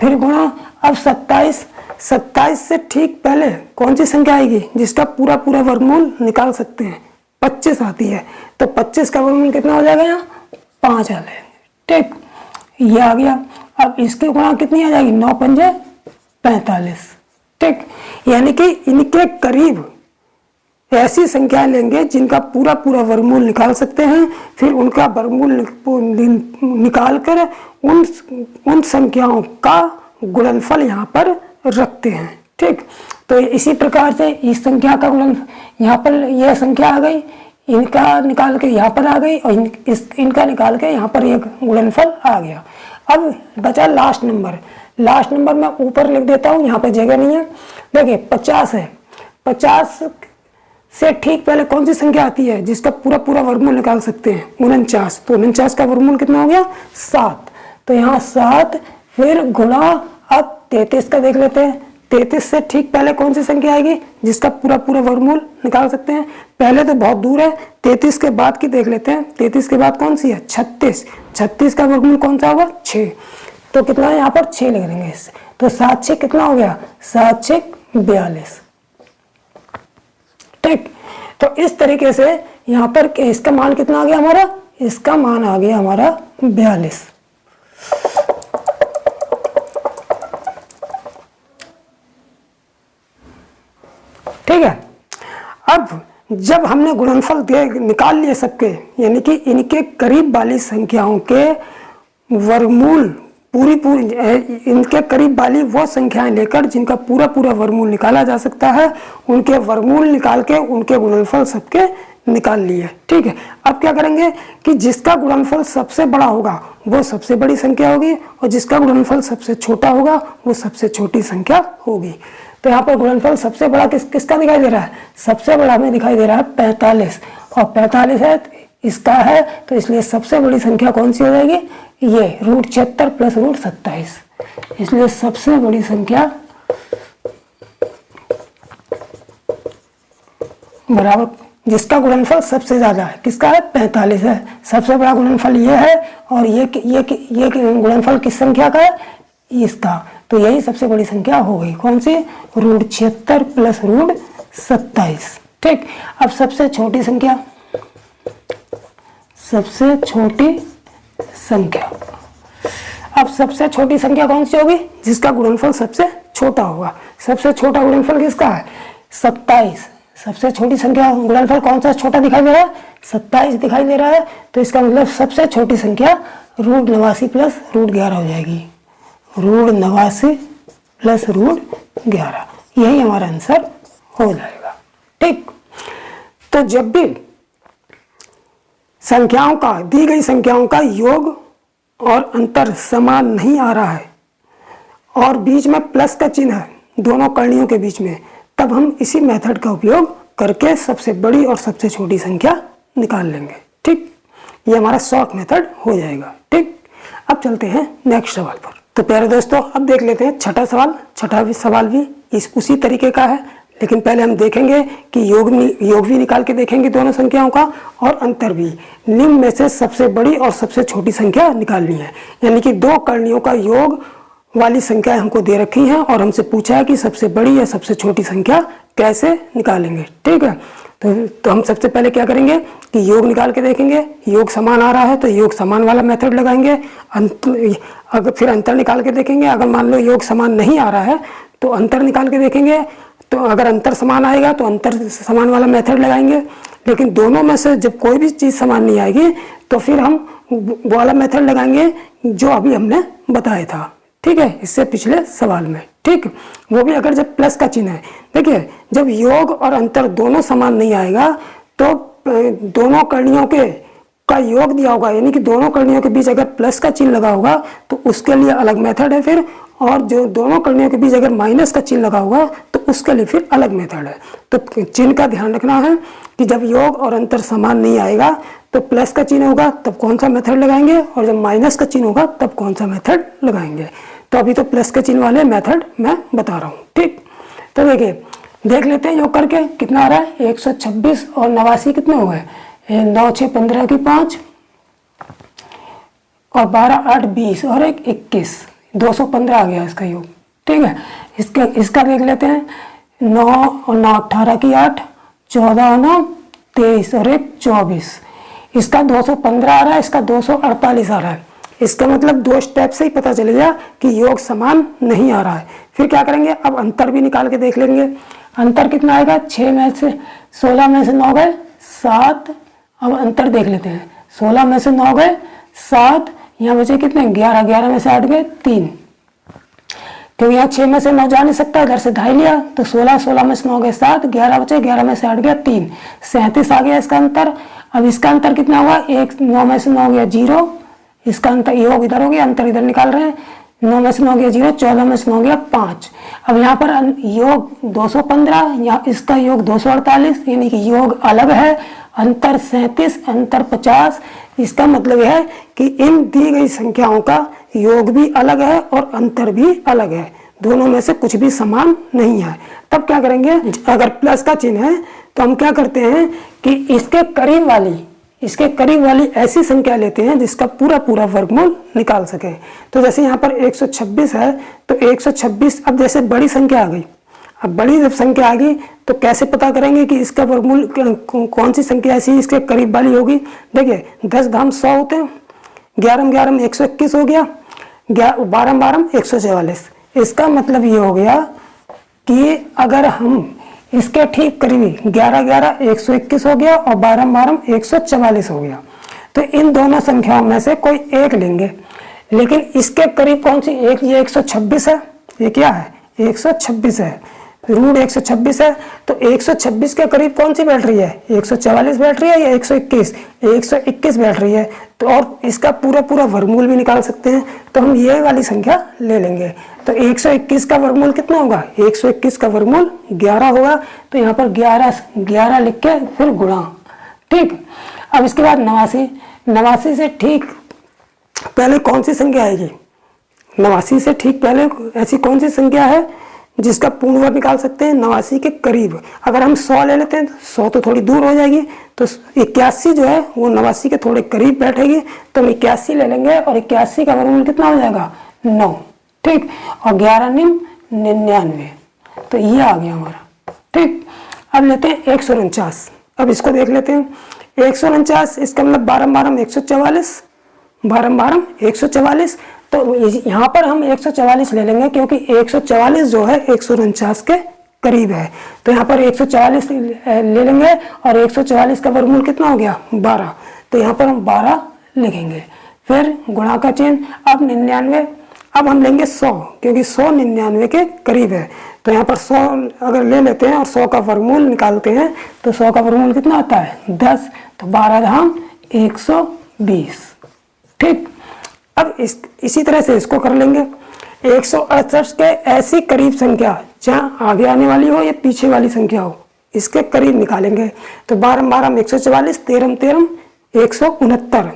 फिर गुणा, अब 27 से ठीक पहले कौन सी संख्या आएगी जिसका पूरा वर्गमूल निकाल सकते हैं? 25 आती है, तो 25 का वर्गमूल कितना हो जाएगा? यहाँ 5 आ लेंगे। ठीक, ये आ गया। अब इसकी गुणा कितनी आ जाएगी? 9 पंजे 45। ठीक, यानी कि इनके करीब ऐसी संख्याएं लेंगे जिनका पूरा वर्गमूल निकाल सकते हैं, फिर उनका वर्गमूल निकाल कर उन संख्याओं का गुणनफल यहाँ पर रखते हैं। ठीक, तो इसी प्रकार से इस संख्या का गुणन यहाँ पर यह संख्या आ गई, इनका निकाल के यहाँ पर आ गई, और इनका निकाल के यहाँ पर एक गुणनफल आ गया। अब बचा लास्ट नंबर मैं ऊपर लिख देता हूँ, यहाँ पर जगह नहीं है। देखिए 50 है, 50 से ठीक पहले कौन सी संख्या आती है जिसका पूरा वर्गमूल निकाल सकते हैं? 49। तो 49 का वर्गमूल कितना हो गया? 7। तो यहाँ 7, फिर गुणा, अब 33 का देख लेते हैं। 33 से ठीक पहले कौन सी संख्या आएगी जिसका पूरा वर्गमूल निकाल सकते हैं? पहले तो बहुत दूर है, 33 के बाद की देख लेते हैं। 33 के बाद कौन सी है? 36। 36 का वर्गमूल कौन सा होगा? 6। तो कितना है यहाँ पर? 6 लिख देंगे इससे। तो 7 6 कितना हो गया? 7 6 42। ठीक, तो इस तरीके से यहाँ पर इसका मान कितना आ गया हमारा? इसका मान आ गया हमारा 42। ठीक है, अब जब हमने गुणनफल निकाल लिए सबके, यानी कि इनके करीब वाली संख्याओं के वर्गमूल इनके करीब वाली वो संख्याएं लेकर जिनका पूरा वर्गमूल निकाला जा सकता है, उनके वर्गमूल निकाल के उनके गुणनफल सबके निकाल लिए। ठीक है, अब क्या करेंगे कि जिसका गुणनफल सबसे बड़ा होगा वो सबसे बड़ी संख्या होगी, और जिसका गुणनफल सबसे छोटा होगा वो सबसे छोटी संख्या होगी। तो यहाँ पर गुणनफल सबसे बड़ा किसका दिखाई दे रहा है? सबसे बड़ा हमें दिखाई दे रहा है 45, और 45 है इसका है, तो इसलिए सबसे बड़ी संख्या कौन सी हो जाएगी? ये √76 प्लस √27। इसलिए सबसे बड़ी संख्या बराबर जिसका गुणनफल सबसे ज्यादा है, किसका है? 45 है। सबसे बड़ा गुणनफल ये है, और ये गुणनफल किस संख्या का है? इसका। तो यही सबसे बड़ी संख्या हो गई, कौन सी? √76 प्लस √27। ठीक, अब सबसे छोटी संख्या अब सबसे छोटी संख्या कौन सी होगी? जिसका गुणनफल सबसे छोटा होगा। सबसे छोटा गुणनफल किसका है? 27। सबसे छोटी संख्या गुणनफल कौन सा छोटा दिखाई दे रहा है? 27 दिखाई दे रहा है। तो इसका मतलब सबसे छोटी संख्या √89 प्लस √11 हो जाएगी। √89 प्लस √11, यही हमारा आंसर हो जाएगा। ठीक, तो जब भी संख्याओं का, दी गई संख्याओं का योग और अंतर समान नहीं आ रहा है और बीच में प्लस का चिन्ह है दोनों करणियों के बीच में, तब हम इसी मेथड का उपयोग करके सबसे बड़ी और सबसे छोटी संख्या निकाल लेंगे। ठीक, ये हमारा शॉर्ट मेथड हो जाएगा। ठीक, अब चलते हैं नेक्स्ट सवाल पर। तो प्यारे दोस्तों, अब देख लेते हैं छठा सवाल। छठा सवाल भी उसी तरीके का है, लेकिन पहले हम देखेंगे कि योग भी निकाल के देखेंगे दोनों संख्याओं का, और अंतर भी। निम्न में से सबसे बड़ी और सबसे छोटी संख्या निकालनी है, यानी कि दो करणियों का योग वाली संख्या हमको दे रखी है और हमसे पूछा है कि सबसे बड़ी या सबसे छोटी संख्या कैसे निकालेंगे। ठीक है, तो हम सबसे पहले क्या करेंगे कि योग निकाल के देखेंगे। योग समान आ रहा है तो योग समान वाला मेथड लगाएंगे। अगर फिर अंतर निकाल के देखेंगे। अगर मान लो योग समान नहीं आ रहा है तो अंतर निकाल के देखेंगे। तो अगर अंतर समान आएगा तो अंतर समान वाला मेथड लगाएंगे। लेकिन दोनों में से जब कोई भी चीज़ समान नहीं आएगी तो फिर हम वो वाला मेथड लगाएंगे जो अभी हमने बताया था। ठीक है, इससे पिछले सवाल में। ठीक, वो भी अगर जब प्लस का चिन्ह है। देखिए, जब योग और अंतर दोनों समान नहीं आएगा तो दोनों करणियों का योग दिया होगा, यानी कि दोनों करणियों के बीच अगर प्लस का चिन्ह लगा होगा तो उसके लिए अलग मेथड है फिर, और जो दोनों करणियों के बीच अगर माइनस का चिन्ह लगा होगा तो उसके लिए फिर अलग मेथड है। तो चिन्ह का ध्यान रखना है कि जब योग और अंतर समान नहीं आएगा तो प्लस का चिन्ह होगा तब कौन सा मेथड लगाएंगे, और जब माइनस का चिन्ह होगा तब कौन सा मेथड लगाएंगे। तो अभी तो प्लस के चिन्ह वाले मेथड मैं बता रहा हूँ। ठीक, तो देखिए, देख लेते हैं योग करके कितना आ रहा है। 126 और 89 कितने हो गए? 9 6 15 की 5 और 12 8 20 और 1 21, 215 आ गया इसका योग। ठीक है, इसका देख लेते हैं। 9 और 9 18 की 8, 14 और 9 23 और 1 24। इसका 215 आ रहा है, इसका 248 आ रहा है। इसका मतलब दो स्टेप से ही पता चलेगा कि योग समान नहीं आ रहा है। फिर क्या करेंगे, अब अंतर भी निकाल के देख लेंगे। अंतर कितना आएगा? 6 में से 16 में से 9 गए 7। अब अंतर देख लेते हैं। 16 में से 9 गए 7, यहाँ बचे कितने? 11, 11 में से 8 गए 3, क्योंकि यहाँ 6 में से 9 जा नहीं सकता, इधर से ढाई लिया तो 16, 16 में से 9 गए 7, 11 बचे, 11 में से 8 गया 3, 37 आ गया इसका अंतर। अब इसका अंतर कितना हुआ? 1, 9 में से 9 गया 0, इसका अंतर योग इधर हो गया, अंतर इधर निकाल रहे हैं। 9 में से 9 गया 0, 14 में से 9 गया 5। अब यहाँ पर योग 215, यहाँ इसका योग 248, यानी कि योग अलग है। अंतर 37, अंतर 50। इसका मतलब है कि इन दी गई संख्याओं का योग भी अलग है और अंतर भी अलग है, दोनों में से कुछ भी समान नहीं है। तब क्या करेंगे, अगर प्लस का चिन्ह है तो हम क्या करते हैं कि इसके करीब वाली ऐसी संख्या लेते हैं जिसका पूरा पूरा वर्गमूल निकाल सके। तो जैसे यहाँ पर 126 है तो 126, अब जैसे बड़ी संख्या आ गई, अब बड़ी जब संख्या आ गई तो कैसे पता करेंगे कि इसका वर्गमूल कौन सी संख्या ऐसी इसके करीब वाली होगी। देखिए, 10 धाम 100 होते हैं, 11 11 में 121 हो गया, 12 12 144। इसका मतलब ये हो गया कि अगर हम इसके ठीक करीबी 11 11 121 हो गया और 12 12 144 हो गया, तो इन दोनों संख्याओं में से कोई एक लेंगे। लेकिन इसके करीब कौन सी? एक ये 126 है, ये क्या है? 126 है, रूट 126 है। तो 126 के करीब कौन सी बैठ रही है? 144 बैठ रही है या 121? 121 बैठ रही है। तो और इसका पूरा पूरा वर्गमूल भी निकाल सकते हैं, तो हम ये वाली संख्या ले लेंगे। तो 121 का वर्गमूल कितना होगा? 121 का वर्गमूल 11 होगा। तो यहाँ पर 11 लिख के फिर गुणा। ठीक, अब इसके बाद 89 से ठीक पहले कौन सी संख्या आएगी? 89 से ठीक पहले ऐसी कौन सी संख्या है जिसका पूर्ण वर्ग निकाल सकते हैं? 89 के करीब अगर हम 100 ले लेते हैं, 100 तो थोड़ी दूर हो जाएगी, तो 81 जो है वो 89 के थोड़े करीब बैठेगी, तो हम 81 ले लेंगे और 81 का वर्गमूल कितना हो जाएगा? 9। ठीक, और 11 निम 99, तो ये आ गया हमारा। ठीक, अब लेते हैं 149। अब इसको देख लेते हैं। 149 इसका मतलब 12 12 144, 12 12 144। तो यहाँ पर हम 144 ले लेंगे क्योंकि 144 जो है 149 के करीब है। तो यहाँ पर 144 ले लेंगे और 144 का वर्गमूल कितना हो गया? 12। तो यहाँ पर हम 12 लिखेंगे, फिर गुणा का चिन्ह। अब 99, अब हम लेंगे 100 क्योंकि 100 99 के करीब है। तो यहाँ पर 100 अगर ले लेते हैं और 100 का वर्गमूल निकालते हैं तो 100 का वर्गमूल कितना आता है? 10। तो 12 धाम 120। ठीक, अब इसी तरह से इसको कर लेंगे। 168 के ऐसी करीब संख्या जहाँ आगे आने वाली हो या पीछे वाली संख्या हो, इसके करीब निकालेंगे। तो 12 12 144, 13 13 169।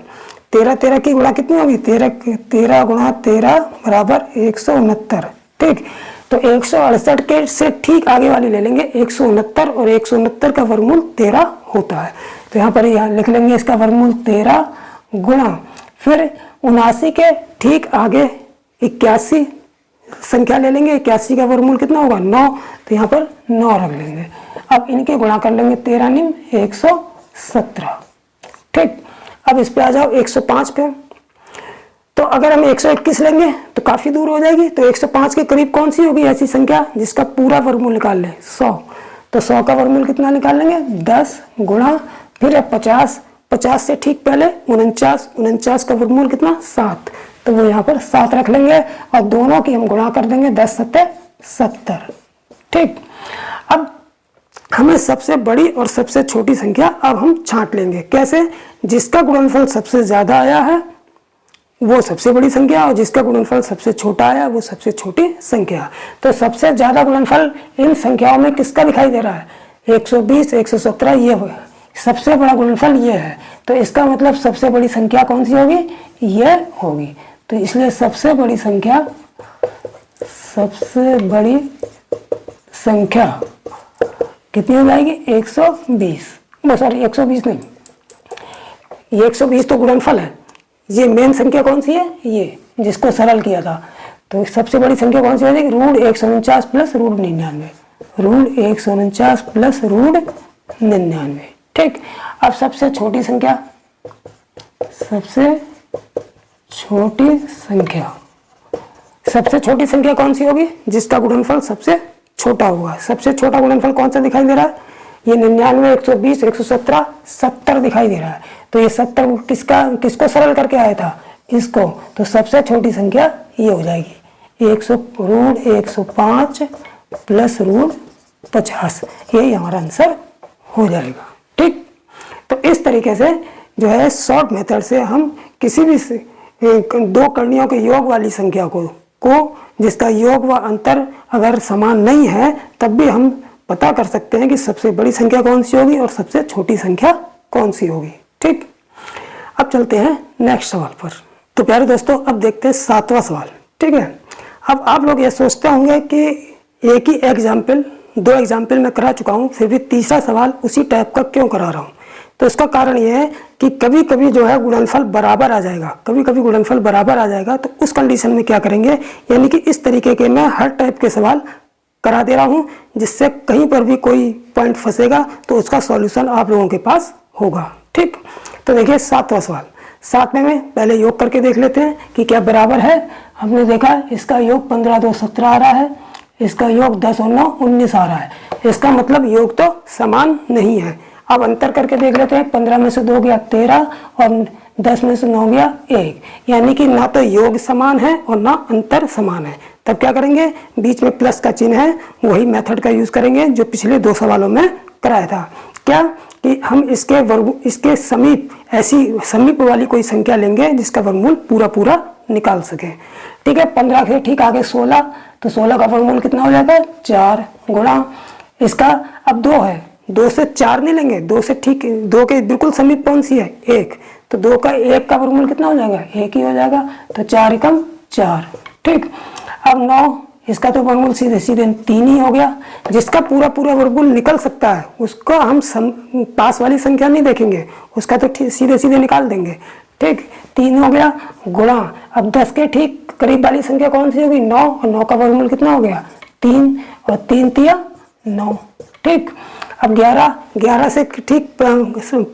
13 13 की गुणा कितनी होगी, 13 गुणा 13 बराबर 169। ठीक, तो 168 के से ठीक आगे वाली ले लेंगे 169, और 169 का वर्गमूल 13 होता है। तो यहाँ पर यहाँ लिख लेंगे इसका वर्गमूल 13 गुणा, फिर 79 के ठीक आगे 81 संख्या ले लेंगे, 81 का वर्गमूल कितना होगा 9, तो यहाँ पर 9 रख लेंगे। अब इनके गुणा कर लेंगे 13 निम 117। ठीक, अब इस पे आ जाओ 105 पे। तो अगर हम 121 लेंगे तो काफी दूर हो जाएगी, तो 105 के करीब कौन सी होगी ऐसी संख्या जिसका पूरा वर्गमूल निकाल लें 100। तो 100 का वर्गमूल कितना निकाल लेंगे 10 गुणा, फिर 50, 50 से ठीक पहले 49, 49 का वर्गमूल कितना 7, तो वो यहाँ पर 7 रख लेंगे, और दोनों की हम गुणा कर देंगे 10 7 70। ठीक, अब हमें सबसे बड़ी और सबसे छोटी संख्या अब हम छांट लेंगे। कैसे, जिसका गुणनफल सबसे ज्यादा आया है वो सबसे बड़ी संख्या, और जिसका गुणनफल सबसे छोटा आया वो सबसे छोटी संख्या। तो सबसे ज्यादा गुणनफल इन संख्याओं में किसका दिखाई दे रहा है, 120 117, ये सबसे बड़ा गुणनफल ये है। तो इसका मतलब सबसे बड़ी संख्या कौन सी होगी, ये होगी। तो इसलिए सबसे बड़ी संख्या कितनी हो जाएगी 120, सॉरी 120 नहीं, ये 120 तो गुणनफल है, ये मेन संख्या कौन सी है, ये जिसको सरल किया था। तो सबसे बड़ी संख्या कौन सी हो जाएगी, √149 प्लस √99, √149 प्लस √99। ठीक, अब सबसे छोटी संख्या कौन सी होगी, जिसका गुणनफल सबसे छोटा होगा। सबसे छोटा गुणनफल कौन सा दिखाई दे रहा है, ये 99, 120, 117, 70 दिखाई दे रहा है। तो ये 70 किसको सरल करके आया था, इसको। तो सबसे छोटी संख्या ये हो जाएगी √105 प्लस √50, ये हमारा आंसर हो जाएगा। ठीक, तो इस तरीके से जो है शॉर्ट मेथड से हम किसी भी दो करणियों के योग वाली संख्या को जिसका योग व अंतर अगर समान नहीं है तब भी हम पता कर सकते हैं कि सबसे बड़ी संख्या कौन सी होगी और सबसे छोटी संख्या कौन सी होगी। ठीक, अब चलते हैं नेक्स्ट सवाल पर। तो प्यारे दोस्तों, अब देखते हैं 7वां सवाल। ठीक है, अब आप लोग ये सोचते होंगे कि एक ही एग्जाम्पल 2 एग्जाम्पल मैं करा चुका हूँ, फिर भी तीसरा सवाल उसी टाइप का क्यों करा रहा हूँ। तो इसका कारण यह है कि कभी कभी जो है गुणनफल बराबर आ जाएगा, तो उस कंडीशन में क्या करेंगे, यानी कि इस तरीके के मैं हर टाइप के सवाल करा दे रहा हूं, जिससे कहीं पर भी कोई पॉइंट फंसेगा तो उसका सॉल्यूशन आप लोगों के पास होगा। ठीक, तो देखिए 7वां सवाल। 7वें में पहले योग करके देख लेते हैं कि क्या बराबर है। हमने देखा इसका योग 15 2 17 आ रहा है, इसका योग 10 और 9 19 आ रहा है। इसका मतलब योग तो समान नहीं है। अब अंतर करके देख लेते हैं, 15 में से 2 गया 13 और 10 में से 9 गया 1, यानी कि ना तो योग समान है और ना अंतर समान है। तब क्या करेंगे, बीच में प्लस का चिन्ह है, वही मेथड का यूज करेंगे जो पिछले 2 सवालों में कराया था। क्या कि हम इसके समीप वाली कोई संख्या लेंगे जिसका वर्गमूल पूरा निकाल सके। ठीक है, 15 के ठीक आगे 16, तो 16 का वर्गमूल कितना हो जाएगा 4 गुणा इसका, अब 2 है, 2 से 4 नहीं लेंगे, 2 से ठीक 2 के बिल्कुल समीप कौन सी है 1, तो 2 का 1 का वर्गमूल कितना हो जाएगा 1 ही हो जाएगा, तो 4 एकम 4। ठीक, अब 9 इसका तो वर्गमूल सीधे 3 ही हो गया। जिसका पूरा वर्गमूल निकल सकता है उसको हम पास वाली संख्या नहीं देखेंगे, उसका तो सीधे निकाल देंगे। ठीक, 3 हो गया गुणा, अब 10 के ठीक करीब वाली संख्या कौन सी होगी 9, और 9 का वर्गमूल कितना हो गया 3, और 3 तिया 9। ठीक, अब 11 से ठीक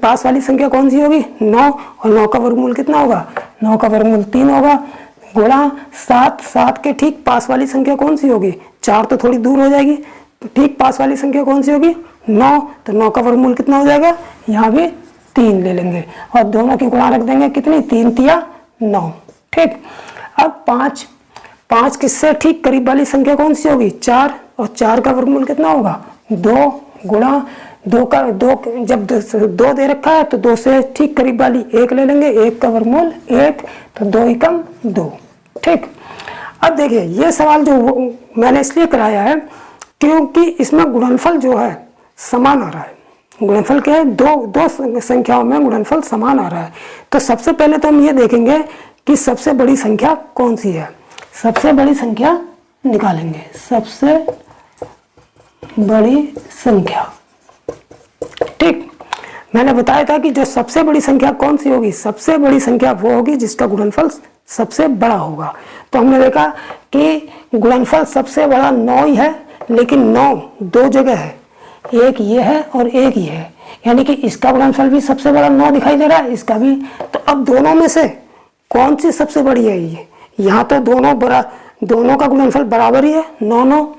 पास वाली संख्या कौन सी होगी 9, और 9 का वर्गमूल कितना होगा 9 का वर्गमूल 3 होगा, गुणा 7 के ठीक पास वाली संख्या कौन सी होगी 4, तो थोड़ी दूर हो जाएगी, तो ठीक पास वाली संख्या कौन सी होगी 9, तो 9 का वर्गमूल कितना हो जाएगा, यहाँ भी 3 ले लेंगे और दोनों की गुणा रख देंगे कितनी 3 तिया 9। ठीक, अब 5 किससे ठीक करीब वाली संख्या कौन सी होगी 4, और 4 का वर्गमूल कितना होगा 2 गुणा 2 जब 2 दे रखा है तो 2 से ठीक करीब वाली 1 ले लेंगे, 1 का वर्गमूल 1, तो 2 एकम 2। ठीक, अब देखिए ये सवाल जो मैंने इसलिए कराया है क्योंकि इसमें गुणनफल जो है समान आ रहा है, गुणनफल क्या है, दो संख्याओं में गुणनफल समान आ रहा है। तो सबसे पहले तो हम ये देखेंगे कि सबसे बड़ी संख्या कौन सी है। सबसे बड़ी संख्या निकालेंगे, सबसे बड़ी संख्या। ठीक, मैंने बताया था कि जो सबसे बड़ी संख्या कौन सी होगी, सबसे बड़ी संख्या वो होगी जिसका गुणनफल सबसे बड़ा होगा। तो हमने देखा कि गुणनफल सबसे बड़ा 9 ही है, लेकिन 9 दो जगह है, एक ये है और एक ये है, यानी कि इसका गुणनफल भी सबसे बड़ा 9 दिखाई दे रहा है, इसका भी। तो अब दोनों में से कौन सी सबसे बड़ी है ये, यहाँ तो दोनों का गुणनफल बराबर ही है 9,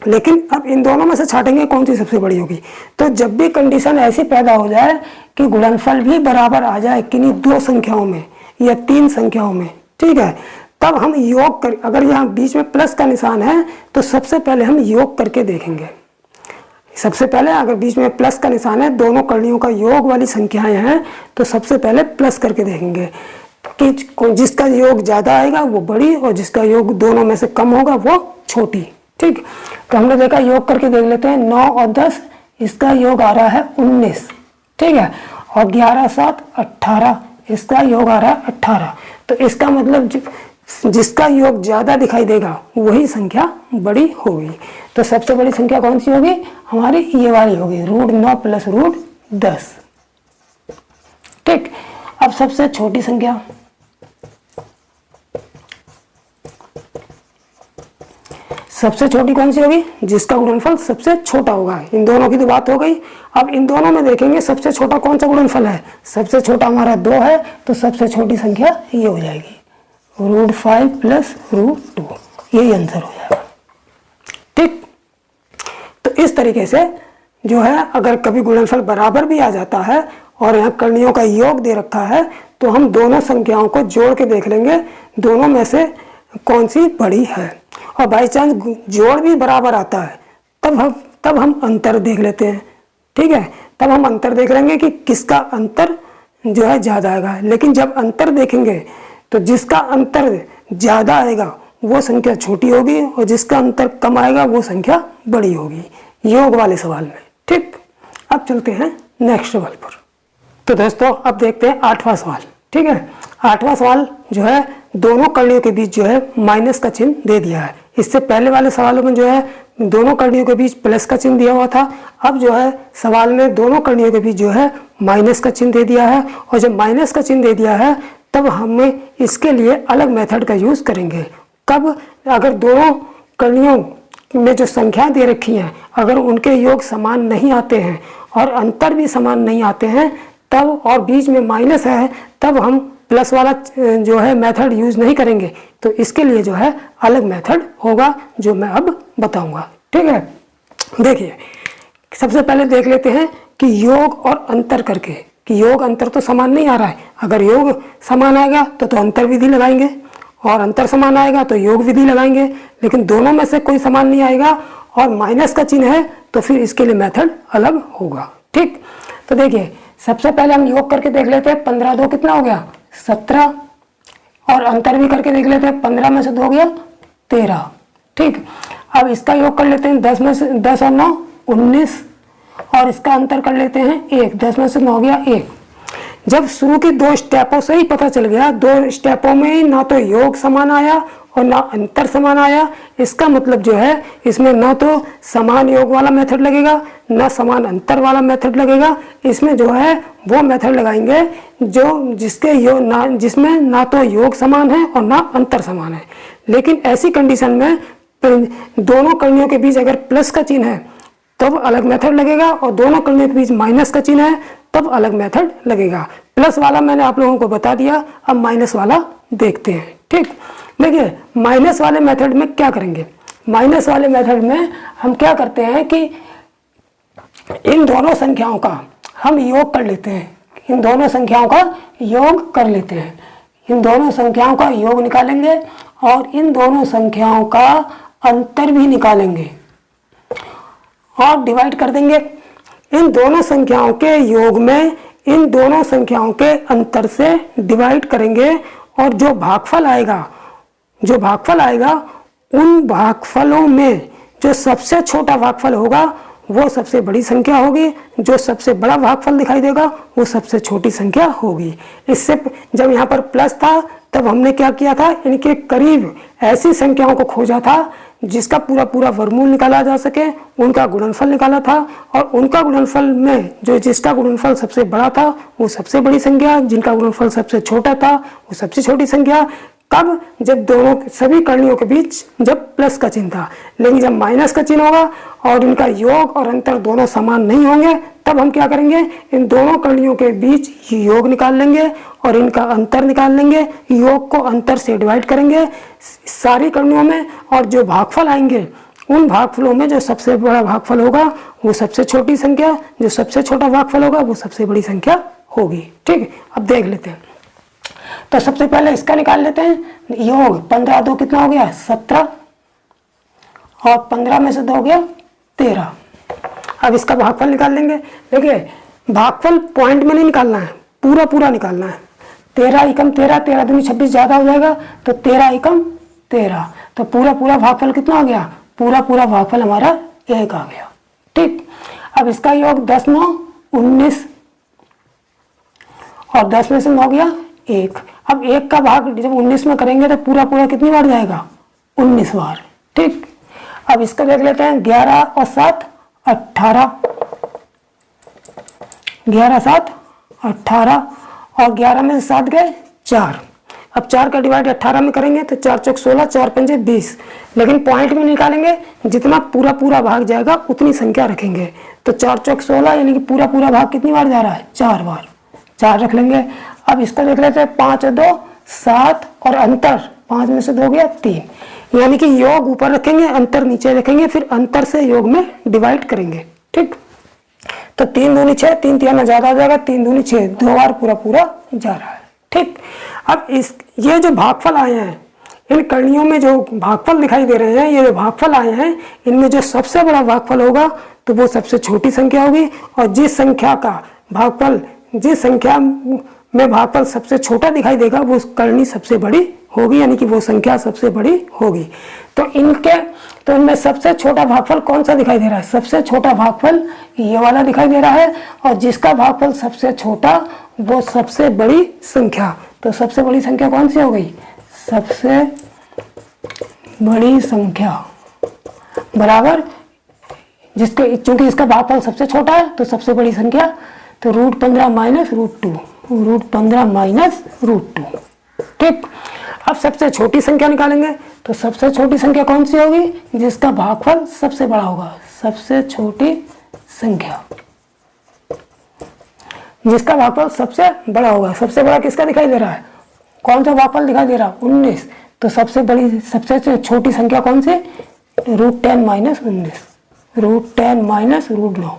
लेकिन अब इन दोनों में से छाटेंगे कौन सी सबसे बड़ी होगी। तो जब भी कंडीशन ऐसी पैदा हो जाए कि गुणनफल भी बराबर आ जाए किन्हीं 2 संख्याओं में या 3 संख्याओं में, ठीक है, तब हम योग कर, अगर यहाँ बीच में प्लस का निशान है तो सबसे पहले हम योग करके देखेंगे। सबसे पहले अगर बीच में प्लस का निशान है, दोनों कड़ियों का योग वाली संख्याएं हैं, तो सबसे पहले प्लस करके देखेंगे कि जिसका योग ज़्यादा आएगा वो बड़ी और जिसका योग दोनों में से कम होगा वो छोटी। ठीक, तो हमने देखा, योग करके देख लेते हैं। 9 और 10, इसका योग आ रहा है 19, ठीक है, और 11 7 18, इसका योग आ रहा है 18। तो इसका मतलब जिसका योग ज़्यादा दिखाई देगा वही संख्या बड़ी होगी। तो सबसे बड़ी संख्या कौन सी होगी, हमारी ये वाली होगी, √9 प्लस √10। ठीक, अब सबसे छोटी संख्या, सबसे छोटी कौन सी होगी, जिसका गुणनफल सबसे छोटा होगा। इन दोनों की तो बात हो गई। अब इन दोनों में देखेंगे सबसे छोटा कौन सा गुणनफल है। सबसे छोटा हमारा 2 है, तो सबसे छोटी संख्या ये हो जाएगी, √5 प्लस √2, यही आंसर हो जाएगा। ठीक, तो इस तरीके से जो है, अगर कभी गुणनफल बराबर भी आ जाता है और यहाँ कर्णियों का योग दे रखा है, तो हम दोनों संख्याओं को जोड़ के देख लेंगे दोनों में से कौन सी बड़ी है। और बाई चांस जोड़ भी बराबर आता है, तब हम अंतर देख लेते हैं। ठीक है, तब हम अंतर देख लेंगे कि किसका अंतर जो है ज़्यादा आएगा। लेकिन जब अंतर देखेंगे तो जिसका अंतर ज़्यादा आएगा वो संख्या छोटी होगी और जिसका अंतर कम आएगा वो संख्या बड़ी होगी, योग वाले सवाल में। ठीक, अब चलते हैं नेक्स्ट सवाल पर। तो दोस्तों अब देखते हैं 8वां सवाल। ठीक है, 8वां सवाल जो है, दोनों कड़ियों के बीच जो है माइनस का चिन्ह दे दिया है। इससे पहले वाले सवालों में जो है दोनों कड़ियों के बीच प्लस का चिन्ह दिया हुआ था। अब जो है सवाल में दोनों कड़ियों के बीच जो है माइनस का चिन्ह दे दिया है। और जब माइनस का चिन्ह दे दिया है तब हमें इसके लिए अलग मेथड का यूज़ करेंगे। कब, अगर दोनों कड़ियों में जो संख्याएं दे रखी हैं अगर उनके योग समान नहीं आते हैं और अंतर भी समान नहीं आते हैं, तब और बीच में माइनस है, तब हम प्लस वाला जो है मेथड यूज़ नहीं करेंगे। तो इसके लिए जो है अलग मेथड होगा जो मैं अब बताऊंगा। ठीक है, देखिए सबसे पहले देख लेते हैं कि योग और अंतर करके, कि योग अंतर तो समान नहीं आ रहा है। अगर योग समान आएगा तो अंतर विधि लगाएंगे और अंतर समान आएगा तो योग विधि लगाएंगे। लेकिन दोनों में से कोई समान नहीं आएगा और माइनस का चिन्ह है तो फिर इसके लिए मेथड अलग होगा। ठीक, तो देखिए सबसे पहले हम योग करके देख लेते हैं। 15 2 कितना हो गया, 17, और अंतर भी करके देख लेते हैं। 15 में से 2 गया 13। ठीक, अब इसका योग कर लेते हैं। 10 में से 10 और 9 19, और इसका अंतर कर लेते हैं 1। 10 में से 9 गया 1। जब शुरू की 2 स्टेपों से ही पता चल गया, 2 स्टेपों में ही ना तो योग समान आया और ना अंतर समान आया, इसका मतलब जो है इसमें ना तो समान योग वाला मेथड लगेगा ना समान अंतर वाला मेथड लगेगा। इसमें जो है वो मेथड लगाएंगे जो जिसमें ना तो योग समान है और ना अंतर समान है। लेकिन ऐसी कंडीशन में दोनों कड़ियों के बीच अगर प्लस का चिन्ह है तब अलग मेथड लगेगा और दोनों कड़ियों के बीच माइनस का चिन्ह है तब अलग मेथड लगेगा। प्लस वाला मैंने आप लोगों को बता दिया, अब माइनस वाला देखते हैं। ठीक, देखिए माइनस वाले मेथड में क्या करेंगे। माइनस वाले मेथड में हम क्या करते हैं कि इन दोनों संख्याओं का हम योग कर लेते हैं। इन दोनों संख्याओं का योग कर लेते हैं। इन दोनों संख्याओं का योग निकालेंगे और इन दोनों संख्याओं का अंतर भी निकालेंगे और डिवाइड कर देंगे। इन दोनों संख्याओं के योग में इन दोनों संख्याओं के अंतर से डिवाइड करेंगे और जो भागफल आएगा उन भागफलों में जो सबसे छोटा भागफल होगा वो सबसे बड़ी संख्या होगी, जो सबसे बड़ा भागफल दिखाई देगा वो सबसे छोटी संख्या होगी। इससे जब यहाँ पर प्लस था तब हमने क्या किया था, इनके करीब ऐसी संख्याओं को खोजा था जिसका पूरा पूरा वर्गमूल निकाला जा सके, उनका गुणनफल निकाला था, और उनका गुणनफल में जो जिसका गुणनफल सबसे बड़ा था वो सबसे बड़ी संख्या, जिनका गुणनफल सबसे छोटा था वो सबसे छोटी संख्या। कब? जब दोनों सभी कर्णियों के बीच जब प्लस का चिन्ह था। लेकिन जब माइनस का चिन्ह होगा और इनका योग और अंतर दोनों समान नहीं होंगे तब हम क्या करेंगे, इन दोनों कर्णियों के बीच योग निकाल लेंगे और इनका अंतर निकाल लेंगे, योग को अंतर से डिवाइड करेंगे सारी कर्णियों में, और जो भागफल आएंगे उन भागफलों में जो सबसे बड़ा भागफल होगा वो सबसे छोटी संख्या, जो सबसे छोटा भागफल होगा वो सबसे बड़ी संख्या होगी। ठीक, अब देख लेते हैं। तो सबसे पहले इसका निकाल लेते हैं योग। 15 2 कितना हो गया, 17, और 15 में से 2 हो गया 13। अब इसका भागफल निकाल लेंगे। देखिए भागफल पॉइंट में नहीं निकालना है, पूरा पूरा निकालना है। 13 एकम 13, 13 दूनी 26 ज़्यादा हो जाएगा, तो 13 एकम 13, तो पूरा पूरा भागफल कितना हो गया, पूरा पूरा भागफल हमारा 1 आ गया। ठीक, अब इसका योग 10 9 19, और 10 में से 9 गया 1। अब 1 का भाग जब 19 में करेंगे तो पूरा पूरा कितनी बार जाएगा, 19 बार। ठीक, अब इसको देख लेते हैं। 11 और 7 18, 11 7 18, और 11 में से 7 गए 4। अब 4 का डिवाइड 18 में करेंगे तो 4 चौक 16, 4 पंजे 20। लेकिन पॉइंट में निकालेंगे, जितना पूरा पूरा भाग जाएगा उतनी संख्या रखेंगे। तो 4 चौक 16 यानी कि पूरा पूरा भाग कितनी बार जा रहा है, 4 बार, 4 रख लेंगे। अब इसको देख लेते हैं। 5 और 2 7, और अंतर 5 में से 2 गया 3, यानी कि योग ऊपर रखेंगे अंतर नीचे रखेंगे, फिर अंतर से योग में डिवाइड करेंगे। ठीक, तो 3 दूनी 6, 3 3 ज़्यादा हो जाएगा, 3 दूनी 6, 2 बार पूरा पूरा जा रहा है। ठीक, अब ये जो भागफल आए हैं, इन कर्णियों में जो भागफल दिखाई दे रहे हैं, ये जो भागफल आए हैं इनमें जो सबसे बड़ा भागफल होगा तो वो सबसे छोटी संख्या होगी, और जिस संख्या का भागफल, जिस संख्या में भागफल सबसे छोटा दिखाई देगा वो कर्णी सबसे बड़ी होगी, यानी कि वो संख्या सबसे बड़ी होगी। तो इनमें सबसे छोटा भागफल कौन सा दिखाई दे रहा है, सबसे छोटा भागफल ये वाला दिखाई दे रहा है, और जिसका भागफल सबसे छोटा वो सबसे बड़ी संख्या। तो सबसे बड़ी संख्या कौन सी हो गई, सबसे बड़ी संख्या बराबर जिसके, चूंकि इसका भागफल सबसे छोटा है तो सबसे बड़ी संख्या, तो √15 माइनस √2, √15 माइनस √2। ठीक, अब सबसे छोटी संख्या निकालेंगे। तो सबसे छोटी संख्या कौन सी होगी, जिसका भागफल सबसे बड़ा होगा, सबसे छोटी संख्या जिसका भागफल सबसे बड़ा होगा। सबसे बड़ा किसका दिखाई दे रहा है, कौन सा भागफल दिखाई दे रहा है, 19। तो सबसे बड़ी सबसे छोटी संख्या कौन सी, √10 माइनस 19, √10 माइनस √9।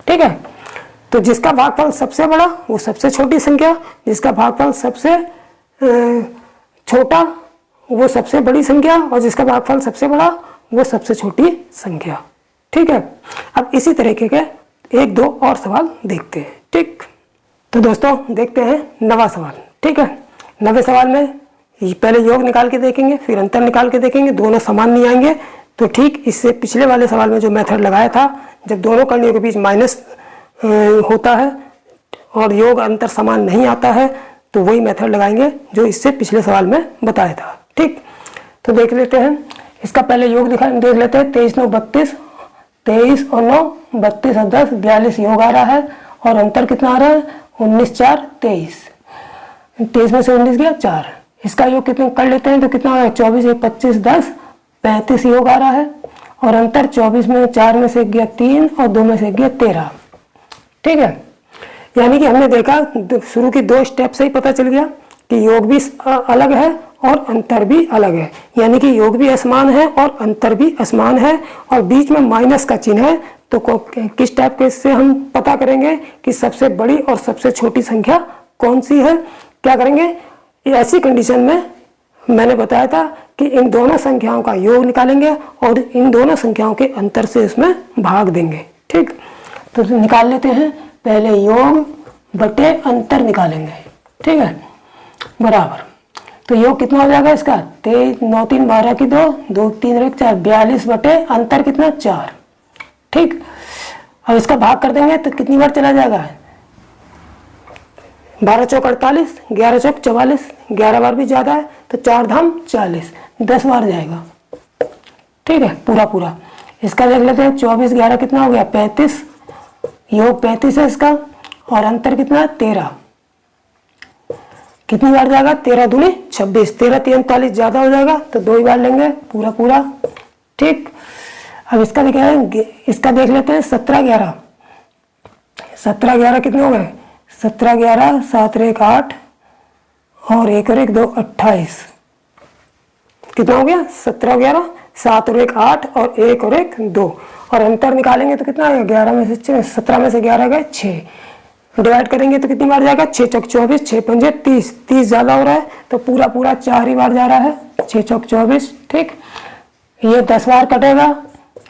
ठीक है, तो जिसका भागफल सबसे बड़ा वो सबसे छोटी संख्या, जिसका भागफल सबसे छोटा वो सबसे बड़ी संख्या, और जिसका भागफल सबसे बड़ा वो सबसे छोटी संख्या। ठीक है, अब इसी तरीके के 1 2 और सवाल देखते हैं। ठीक, तो दोस्तों देखते हैं 9वां सवाल। ठीक है, 9वें सवाल में पहले योग निकाल के देखेंगे, फिर अंतर निकाल के देखेंगे, दोनों समान नहीं आएंगे। तो ठीक इससे पिछले वाले सवाल में जो मेथड लगाया था, जब दोनों कर्णियों के बीच माइनस होता है और योग अंतर समान नहीं आता है, तो वही मेथड लगाएंगे जो इससे पिछले सवाल में बताया था। ठीक, तो देख लेते हैं इसका पहले योग देख लेते हैं। 23 9 32, 23 और 9 32 और 10 42 योग आ रहा है, और अंतर कितना आ रहा है, 19 4 23, 23 में से 19 गया 4। इसका योग कितने कर लेते हैं तो कितना आ रहा है, 24 1 25 10 35 योग आ रहा है, और अंतर 24 में 4 में से गया 3 और 2 में से गया 13। ठीक है, यानी कि हमने देखा शुरू की 2 स्टेप से ही पता चल गया कि योग भी अलग है और अंतर भी अलग है, यानी कि योग भी असमान है और अंतर भी असमान है, और बीच में माइनस का चिन्ह है। तो किस टाइप के से हम पता करेंगे कि सबसे बड़ी और सबसे छोटी संख्या कौन सी है, क्या करेंगे, ऐसी कंडीशन में मैंने बताया था कि इन दोनों संख्याओं का योग निकालेंगे और इन दोनों संख्याओं के अंतर से इसमें भाग देंगे। ठीक, तो निकाल लेते हैं। पहले योग बटे अंतर निकालेंगे। ठीक है, बराबर, तो योग कितना हो जाएगा इसका, 23 9 3 12 की 2 2 3 1 4 42 बटे अंतर कितना 4। ठीक। अब इसका भाग कर देंगे तो कितनी बार चला जाएगा, 12 चौक 48, 11 चौक 44, 11 बार भी ज़्यादा है तो 4 धाम 40, 10 बार जाएगा। ठीक है, पूरा पूरा। इसका देख लेते हैं, 24 11 कितना हो गया, 35, योग 35 है इसका, और अंतर कितना है 13। कितनी बार जाएगा, 13 दूनी 26, 13 3 39 ज़्यादा हो जाएगा तो 2 ही बार लेंगे पूरा पूरा। ठीक। अब इसका इसका देख लेते हैं, 17 11, 17 11 कितने हो गए, 17 11 7 और 1 8 और 1 और 1 2 28, कितना हो गया, 17 11 7 और 1 8 और 1 और 1 2, और अंतर निकालेंगे तो कितना आएगा, 11 में से 17 में से 11 गए 6, डिवाइड करेंगे तो कितनी बार जाएगा, 6 चौक 24, 6 पंजे 30, 30 ज़्यादा हो रहा है तो पूरा पूरा 4 ही बार जा रहा है, 6 चौक 24। ठीक। ये 10 बार कटेगा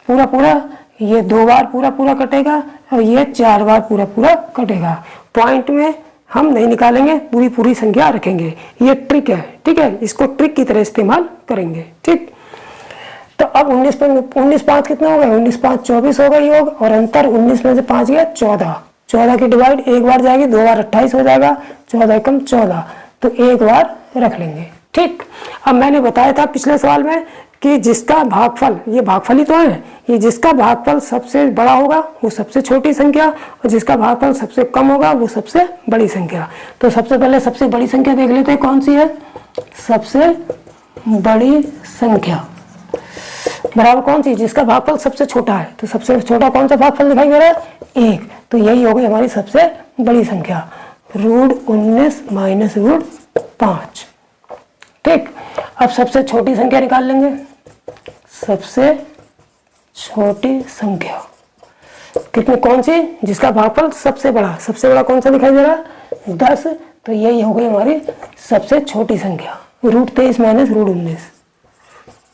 पूरा पूरा, ये 2 बार पूरा पूरा कटेगा और ये 4 बार पूरा पूरा कटेगा। पॉइंट में हम नहीं निकालेंगे, पूरी पूरी संख्या रखेंगे, ये ट्रिक है। ठीक है, इसको ट्रिक की तरह इस्तेमाल करेंगे। ठीक। तो अब 19 5 कितना हो गया, 19 5 24 हो गया योग, और अंतर 19 में से 5 गया 14, 14 की डिवाइड 1 बार जाएगी, 2 बार 28 हो जाएगा, 14 एकम 14, तो 1 बार रख लेंगे। ठीक। अब मैंने बताया था पिछले सवाल में कि जिसका भागफल, ये भागफल ही तो है, ये जिसका भागफल सबसे बड़ा होगा वो सबसे छोटी संख्या, और जिसका भागफल सबसे कम होगा वो सबसे बड़ी संख्या। तो सबसे पहले सबसे बड़ी संख्या देख लेते हैं कौन सी है, सबसे बड़ी संख्या बराबर कौन सी, जिसका भागफल सबसे छोटा है। तो सबसे छोटा कौन सा भागफल दिखाई दे रहा है, 1, तो यही हो गई हमारी सबसे बड़ी संख्या, √19 माइनस √5। ठीक। अब सबसे छोटी संख्या निकाल लेंगे, सबसे छोटी संख्या कितनी, कौन सी, जिसका भागफल सबसे बड़ा कौन सा दिखाई दे रहा है, 10, तो यही हो गई हमारी सबसे छोटी संख्या, √23 माइनस √19,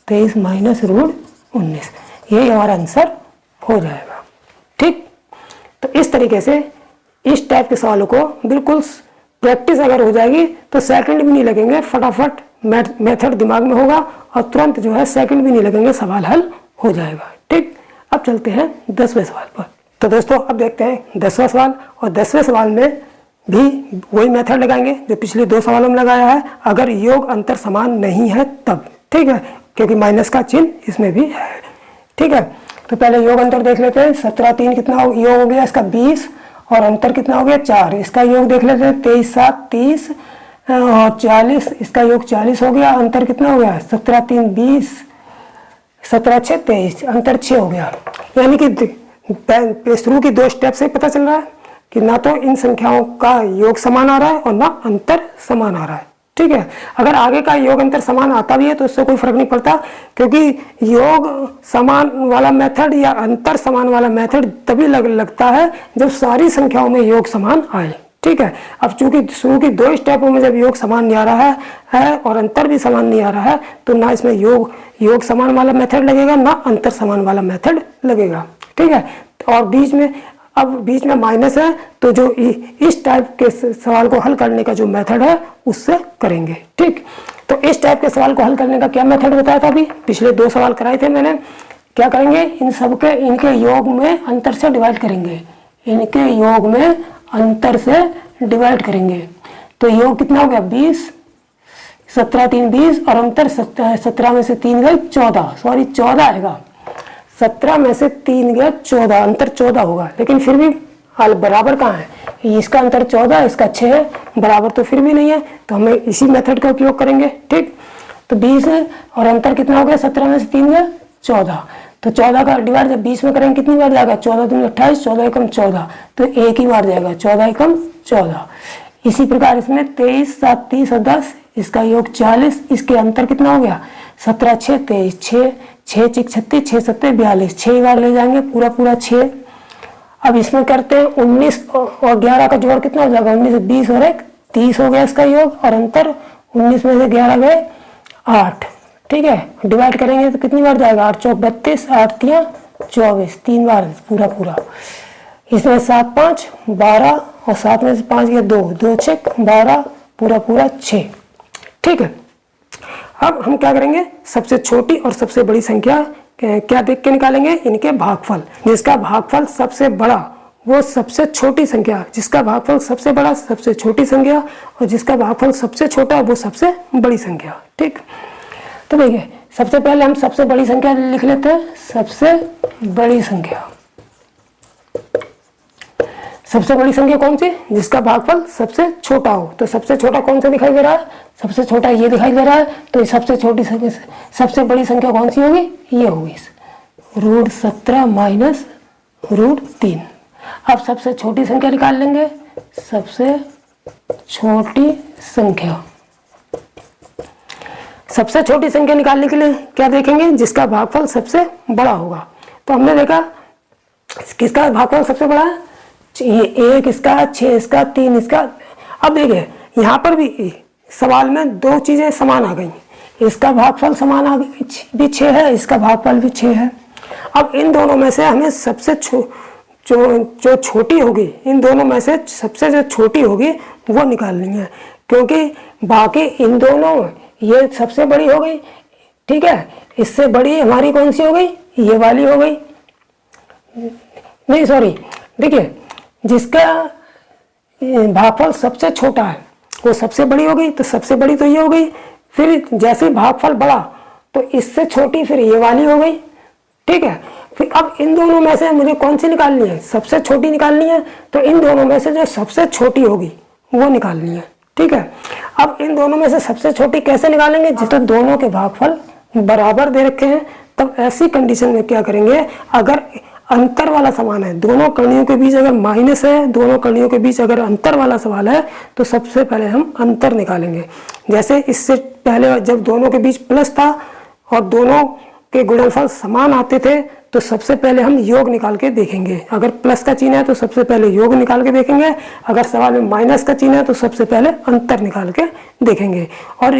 23 माइनस √19, यही हमारा आंसर हो जाएगा। ठीक। तो इस तरीके से इस टाइप के सवालों को बिल्कुल प्रैक्टिस अगर हो जाएगी तो सेकंड भी नहीं लगेंगे, फटाफट मेथड दिमाग में होगा और तुरंत जो है सेकंड भी नहीं लगेंगे, सवाल हल हो जाएगा। ठीक। अब चलते हैं 10वें सवाल पर। तो दोस्तों अब देखते हैं 10वां सवाल, और 10वें सवाल में भी वही मेथड लगाएंगे जो पिछले 2 सवालों में लगाया है, अगर योग अंतर समान नहीं है तब। ठीक है, क्योंकि माइनस का चिन्ह इसमें भी है। ठीक है, तो पहले योग अंतर देख लेते हैं। 17 3 कितना योग हो गया इसका, 20, और अंतर कितना हो गया 4। इसका योग देख लेते हैं, 23 7 30 और 40, इसका योग 40 हो गया, अंतर कितना हो गया, 17 3 20, 17 6 23, अंतर 6 हो गया। यानी कि शुरू की 2 स्टेप से पता चल रहा है कि ना तो इन संख्याओं का योग समान आ रहा है और ना अंतर समान आ रहा है। ठीक है, अगर आगे का योग अंतर समान आता भी है तो उससे कोई फर्क नहीं पड़ता, क्योंकि योग समान वाला मेथड या अंतर समान वाला मेथड तभी लगता है जब सारी संख्याओं में योग समान आए। ठीक है, अब चूंकि शुरू की 2 स्टेपों में जब योग समान नहीं आ रहा है और अंतर भी समान नहीं आ रहा है, तो ना इसमें योग समान वाला मेथड लगेगा ना अंतर समान वाला मेथड लगेगा। ठीक है, और बीच में माइनस है, तो जो इस टाइप के सवाल को हल करने का जो मेथड है उससे करेंगे। ठीक, तो इस टाइप के सवाल को हल करने का क्या मेथड बताया था, अभी पिछले 2 सवाल कराए थे मैंने। क्या करेंगे, इनके योग में अंतर से डिवाइड करेंगे, इनके योग में अंतर से डिवाइड करेंगे। तो योग कितना हो गया 20, 17 3 20 और अंतर 17 में से 3 गए 14, सॉरी 14 आएगा, 17 में से 3 गया 14, अंतर 14 होगा, लेकिन फिर भी हाल बराबर कहाँ है, इसका अंतर 14 इसका 6 है, बराबर तो फिर भी नहीं है, तो हमें इसी मेथड का उपयोग करेंगे। ठीक, तो 20 है और अंतर कितना हो गया, 17 में से 3 गया 14, तो 14 का डिवाइड जब 20 में करेंगे कितनी बार जाएगा, 14 दूनी 28, 14 एकम 14, तो एक ही बार जाएगा, 14 एकम 14। इसी प्रकार इसमें 23 7 30 और 10, इसका योग 40, इसके अंतर कितना हो गया 17 6 23, 6 6 6 36, 6 7 42, 6 बार ले जाएंगे पूरा पूरा 6। अब इसमें करते हैं 19 और 11 का जोड़ कितना हो जाएगा, 19 20 और 1 30 हो गया इसका योग, और अंतर 19 में से 11 गए 8। ठीक है, डिवाइड करेंगे तो कितनी बार जाएगा, 8 चौक 32, 8 तियां 24, 3 बार पूरा पूरा। इसमें 7 5 12 और 7 में से 5 गया 2, 2 6 12 पूरा पूरा 6। ठीक है, अब हम क्या करेंगे, सबसे छोटी और सबसे बड़ी संख्या क्या देख के निकालेंगे, इनके भागफल। जिसका भागफल सबसे बड़ा वो सबसे छोटी संख्या, जिसका भागफल सबसे बड़ा सबसे छोटी संख्या, और जिसका भागफल सबसे छोटा वो सबसे बड़ी संख्या। ठीक, तो देखिए सबसे पहले हम सबसे बड़ी संख्या लिख लेते हैं। सबसे बड़ी संख्या, सबसे बड़ी संख्या कौन सी, जिसका भागफल सबसे छोटा हो। तो सबसे छोटा कौन सा दिखाई दे रहा है, सबसे छोटा ये दिखाई दे रहा है। तो सबसे छोटी संख्या, सबसे बड़ी संख्या कौन सी होगी, ये होगी √17 माइनस √3। अब सबसे छोटी संख्या निकाल लेंगे। सबसे छोटी संख्या, सबसे छोटी संख्या निकालने के लिए क्या देखेंगे, जिसका भागफल सबसे बड़ा होगा। तो हमने देखा किसका भागफल सबसे बड़ा है, ये 1 इसका, 6 इसका, 3 इसका। अब देखिए यहाँ पर भी सवाल में दो चीजें समान आ गई। इसका भागफल समान आ गई, भी 6 है, इसका भागफल भी 6 है। अब इन दोनों में से हमें सबसे जो छोटी होगी, इन दोनों में से सबसे जो छोटी होगी वो निकालनी है, क्योंकि बाकी इन दोनों, ये सबसे बड़ी हो गई, ठीक है। इससे बड़ी हमारी कौन सी हो गई, ये वाली हो गई, नहीं सॉरी, देखिए जिसका भागफल सबसे छोटा है वो सबसे बड़ी हो गई, तो सबसे बड़ी तो ये हो गई। फिर जैसे भागफल बढ़ा तो इससे छोटी फिर ये वाली हो गई, ठीक है। फिर अब इन दोनों में से मुझे कौन सी निकालनी है, सबसे छोटी निकालनी है। तो इन दोनों में से जो सबसे छोटी होगी वो निकालनी है, ठीक है। अब इन दोनों में से सबसे छोटी कैसे निकालेंगे, जिस तो दोनों के भागफल बराबर दे रखे हैं। तब ऐसी कंडीशन में क्या करेंगे, अगर अंतर वाला समान है, दोनों कड़ियों के बीच अगर माइनस है, दोनों कड़ियों के बीच अगर अंतर वाला सवाल है, तो सबसे पहले हम अंतर निकालेंगे। जैसे इससे पहले जब दोनों के बीच प्लस था और दोनों के गुणनफल समान आते थे, तो सबसे पहले हम योग निकाल के देखेंगे। अगर प्लस का चिन्ह है तो सबसे पहले योग निकाल के देखेंगे, अगर सवाल में माइनस का चिन्ह है तो सबसे पहले अंतर निकाल के देखेंगे। और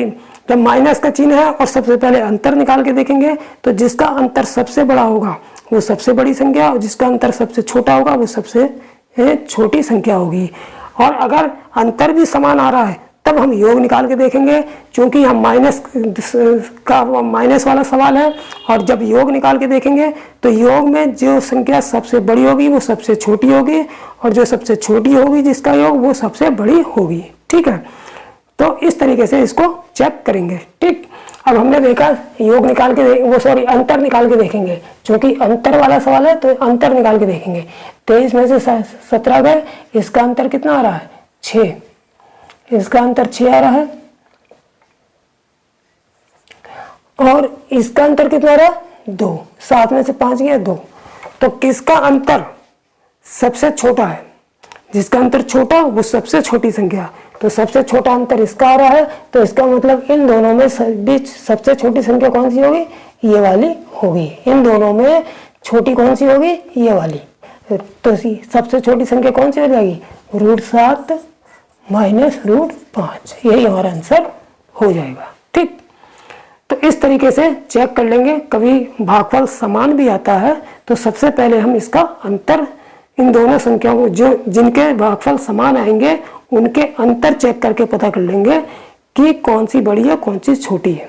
जब माइनस का चिन्ह है और सबसे पहले अंतर निकाल के देखेंगे, तो जिसका अंतर सबसे बड़ा होगा वो सबसे बड़ी संख्या, और जिसका अंतर सबसे छोटा होगा वो सबसे छोटी संख्या होगी। और अगर अंतर भी समान आ रहा है तब हम योग निकाल के देखेंगे, क्योंकि हम माइनस वाला सवाल है। और जब योग निकाल के देखेंगे तो योग में जो संख्या सबसे बड़ी होगी वो सबसे छोटी होगी, और जो सबसे छोटी होगी जिसका योग वो सबसे बड़ी होगी, ठीक है। तो इस तरीके से इसको चेक करेंगे, ठीक। अब हमने देखा योग निकाल के अंतर निकाल के देखेंगे, क्योंकि अंतर वाला सवाल है तो अंतर निकाल के देखेंगे। 23 में से 17 गए, इसका अंतर कितना आ रहा है, 6, इसका अंतर 6 आ रहा है, और इसका अंतर कितना आ रहा है, 2, 7 में से 5 गया 2। तो किसका अंतर सबसे छोटा है, जिसका अंतर छोटा वो सबसे छोटी संख्या। तो सबसे छोटा अंतर इसका आ रहा है, तो इसका मतलब इन दोनों में बीच सबसे छोटी संख्या कौन सी होगी, ये वाली होगी। इन दोनों में छोटी कौन सी होगी, ये वाली। तो सबसे छोटी संख्या कौन सी हो जाएगी, √7 माइनस √5, यही हमारा आंसर हो जाएगा, ठीक। तो इस तरीके से चेक कर लेंगे। कभी भागफल समान भी आता है तो सबसे पहले हम इसका अंतर, इन दोनों संख्याओं को जो जिनके भागफल समान आएंगे उनके अंतर चेक करके पता कर लेंगे कि कौन सी बड़ी है कौन सी छोटी है।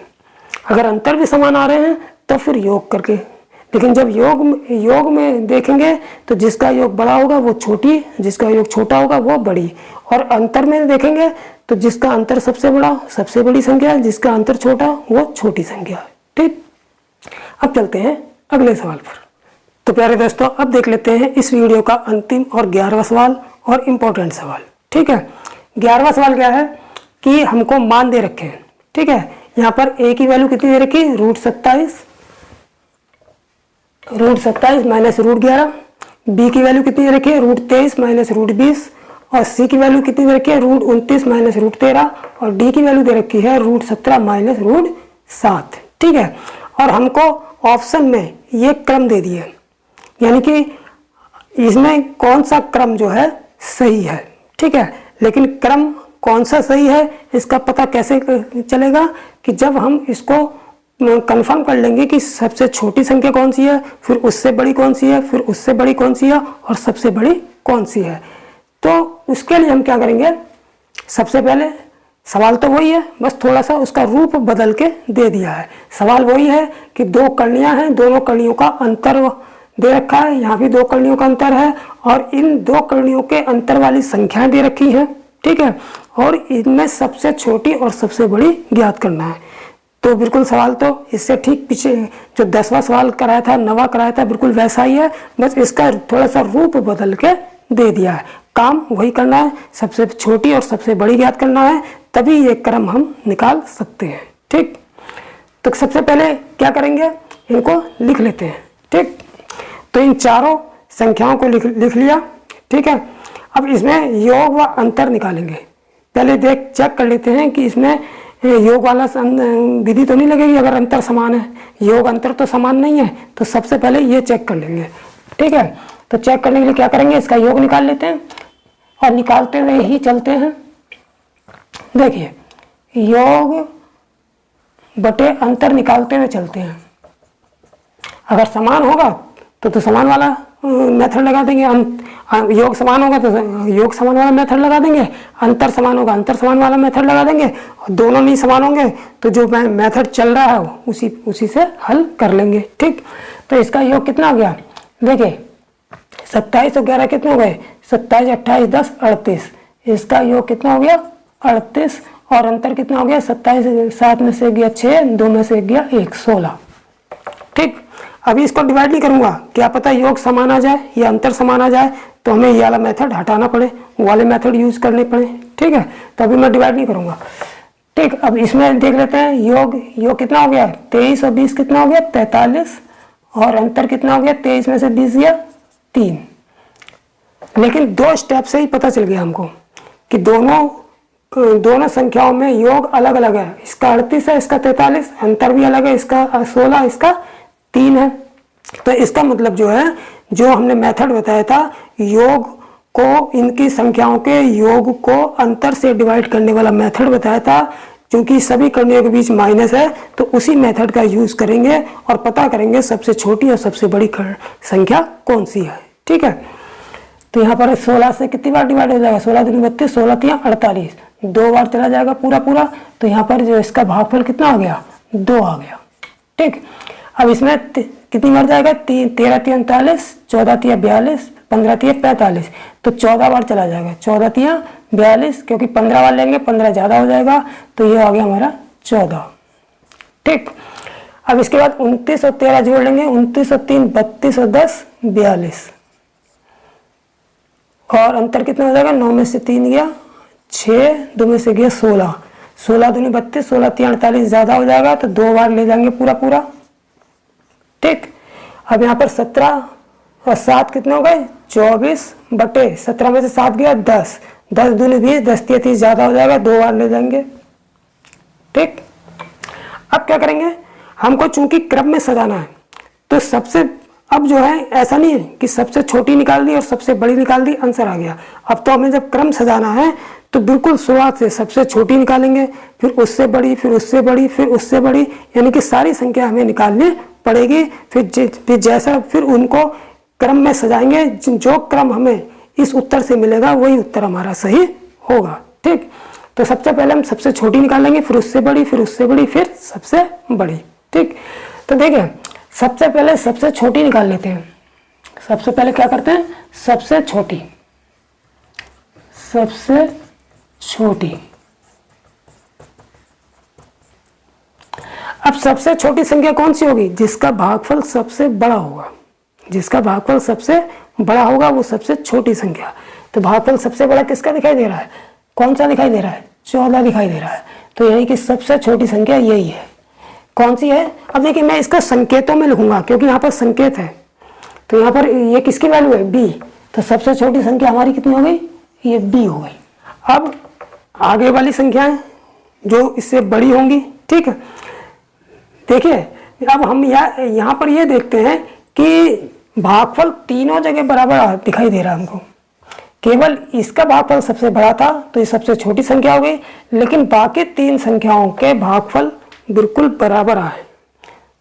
अगर अंतर भी समान आ रहे हैं तो फिर योग करके, लेकिन जब योग में देखेंगे तो जिसका योग बड़ा होगा वो छोटी, जिसका योग छोटा होगा वो बड़ी। और अंतर में देखेंगे तो जिसका अंतर सबसे बड़ा सबसे बड़ी संख्या है, जिसका अंतर छोटा वो छोटी संख्या है, ठीक। अब चलते हैं अगले सवाल पर। तो प्यारे दोस्तों, अब देख लेते हैं इस वीडियो का अंतिम और 11वां सवाल और इम्पोर्टेंट सवाल, ठीक है। 11वां सवाल क्या है कि हमको मान दे रखे हैं, ठीक है। यहाँ पर a की वैल्यू कितनी दे रखी है, √27 माइनस √11। b की वैल्यू कितनी दे रखी है, √23 माइनस √20। और c की वैल्यू कितनी दे रखी है, √29 माइनस √13। और d की वैल्यू दे रखी है √17 माइनस √7, ठीक है। और हमको ऑप्शन में ये क्रम दे दिए, यानी कि इसमें कौन सा क्रम जो है सही है, ठीक है। लेकिन क्रम कौन सा सही है इसका पता कैसे चलेगा, कि जब हम इसको कंफर्म कर लेंगे कि सबसे छोटी संख्या कौन सी है, फिर उससे बड़ी कौन सी है, फिर उससे बड़ी कौन सी है, और सबसे बड़ी कौन सी है। तो उसके लिए हम क्या करेंगे, सबसे पहले सवाल तो वही है, बस थोड़ा सा उसका रूप बदल के दे दिया है। सवाल वही है कि दो कर्णियाँ हैं, दोनों कर्णियों का अंतर दे रखा है, यहाँ भी दो कर्णियों का अंतर है और इन दो कर्णियों के अंतर वाली संख्याएं दे रखी हैं, ठीक है, और इनमें सबसे छोटी और सबसे बड़ी ज्ञात करना है। तो बिल्कुल सवाल तो इससे ठीक पीछे जो 10वां सवाल कराया था, 9वां कराया था, बिल्कुल वैसा ही है, बस इसका थोड़ा सा रूप बदल के दे दिया है। काम वही करना है, सबसे छोटी और सबसे बड़ी ज्ञात करना है, तभी ये क्रम हम निकाल सकते हैं, ठीक। तो सबसे पहले क्या करेंगे, इनको लिख लेते हैं, ठीक। तो इन चारों संख्याओं को लिख लिया, ठीक है। अब इसमें योग व अंतर निकालेंगे। पहले चेक कर लेते हैं कि इसमें योग वाला विधि तो नहीं लगेगी अगर अंतर समान है। योग अंतर तो समान नहीं है, तो सबसे पहले ये चेक कर लेंगे, ठीक है। तो चेक करने के लिए क्या करेंगे, इसका योग निकाल लेते हैं और निकालते हुए ही चलते हैं। देखिए, योग बटे अंतर निकालते हुए चलते हैं। अगर समान होगा तो समान वाला मेथड लगा देंगे, योग समान होगा तो योग समान वाला मेथड लगा देंगे, अंतर समान होगा अंतर समान वाला मेथड लगा देंगे, और दोनों नहीं समान होंगे तो जो मेथड चल रहा है उसी से हल कर लेंगे, ठीक। तो इसका योग कितना हो गया, देखिए 27 और 11 कितने हो गए, 27, 28, 10, 38। इसका योग कितना हो गया, 38, और अंतर कितना हो गया, 27, 7 में से गया 6, 2 में से गया 1, 16, ठीक। अभी इसको डिवाइड नहीं करूंगा, क्या पता योग समान आ जाए या अंतर समान आ जाए तो हमें ये वाला मेथड हटाना पड़े, वो वाले मेथड यूज करने पड़े, ठीक है। तो अभी मैं डिवाइड नहीं करूंगा, ठीक। अब इसमें देख लेते हैं, योग कितना हो गया, 23 और 20 कितना हो गया, 43, और अंतर कितना हो गया, 23 में से 20 गया 3। लेकिन 2 स्टेप से ही पता चल गया हमको कि दोनों संख्याओं में योग अलग अलग है। इसका 38 है, इसका 43, अंतर भी अलग है, इसका 16, इसका 3 है। तो इसका मतलब जो है, जो हमने मेथड बताया था, योग को, इनकी संख्याओं के योग को अंतर से डिवाइड करने वाला मेथड बताया था, क्योंकि सभी कर्णियों के बीच माइनस है, तो उसी मेथड का यूज करेंगे और पता करेंगे सबसे छोटी और सबसे बड़ी संख्या कौन सी है, ठीक है। तो यहाँ पर 16 से कितनी बार डिवाइड हो जाएगा, 16 दूनी 32, 16 तिया 48, 2 बार चला जाएगा पूरा। तो यहाँ पर जो इसका भागफल कितना आ गया, 2 आ गया, ठीक। अब इसमें कितनी बार जाएगा, 13 तिया 39, 14 तिया 42, 15 तिया 45, तो 14 बार चला जाएगा, 14 तिया 42, क्योंकि 15 बार लेंगे 15 ज़्यादा हो जाएगा, तो ये आ गया हमारा 14, ठीक। अब इसके बाद 29 और 13 जोड़ लेंगे, 29 और 3 32 और 10 42, और अंतर कितना हो जाएगा, 9 में से 3 गया 6, 2 में से गया 16, 16 दूनी 32, 16 तिया 48, ज़्यादा हो जाएगा, तो 2 बार ले जाएंगे पूरा, ठीक। अब यहाँ पर 17 और 7 कितने हो गए, 24 बटे 17 में से 7 गया 10, 10 दूनी 20, 10 तिया 30, ज़्यादा हो जाएगा, 2 बार ले जाएंगे, ठीक। अब क्या करेंगे, हमको चूंकि क्रम में सजाना है, तो अब जो है ऐसा नहीं है कि सबसे छोटी निकाल दी और सबसे बड़ी निकाल दी, आंसर आ गया। अब तो हमें जब क्रम सजाना है तो बिल्कुल शुरुआत से सबसे छोटी निकालेंगे, फिर उससे बड़ी, फिर उससे बड़ी, फिर उससे बड़ी, यानी कि सारी संख्या हमें निकालनी पड़ेगी। फिर उनको क्रम में सजाएंगे, जो क्रम हमें इस उत्तर से मिलेगा वही उत्तर हमारा सही होगा, ठीक। तो सबसे पहले हम सबसे छोटी निकालेंगे, फिर उससे बड़ी, फिर उससे बड़ी, फिर सबसे बड़ी, ठीक। तो देखिए, सबसे पहले सबसे छोटी निकाल लेते हैं। सबसे पहले क्या करते हैं, सबसे छोटी, अब सबसे छोटी संख्या कौन सी होगी, जिसका भागफल सबसे बड़ा होगा, जिसका भागफल सबसे बड़ा होगा वो सबसे छोटी संख्या। तो भागफल सबसे बड़ा किसका दिखाई दे रहा है, कौन सा दिखाई दे रहा है, 14 दिखाई दे रहा है। तो यानी कि सबसे छोटी संख्या यही है। कौन सी है, अब देखिए मैं इसका संकेतों में लिखूंगा क्योंकि यहाँ पर संकेत है। तो यहाँ पर ये किसकी वैल्यू है, बी, तो सबसे छोटी संख्या हमारी कितनी हो गई, ये बी हो गई। अब आगे वाली संख्याएं जो इससे बड़ी होंगी, ठीक है। देखिए अब हम यहाँ पर ये देखते हैं कि भागफल तीनों जगह बराबर दिखाई दे रहा है हमको। केवल इसका भागफल सबसे बड़ा था तो ये सबसे छोटी संख्या हो गई, लेकिन बाकी 3 संख्याओं के भागफल बिल्कुल बराबर आए।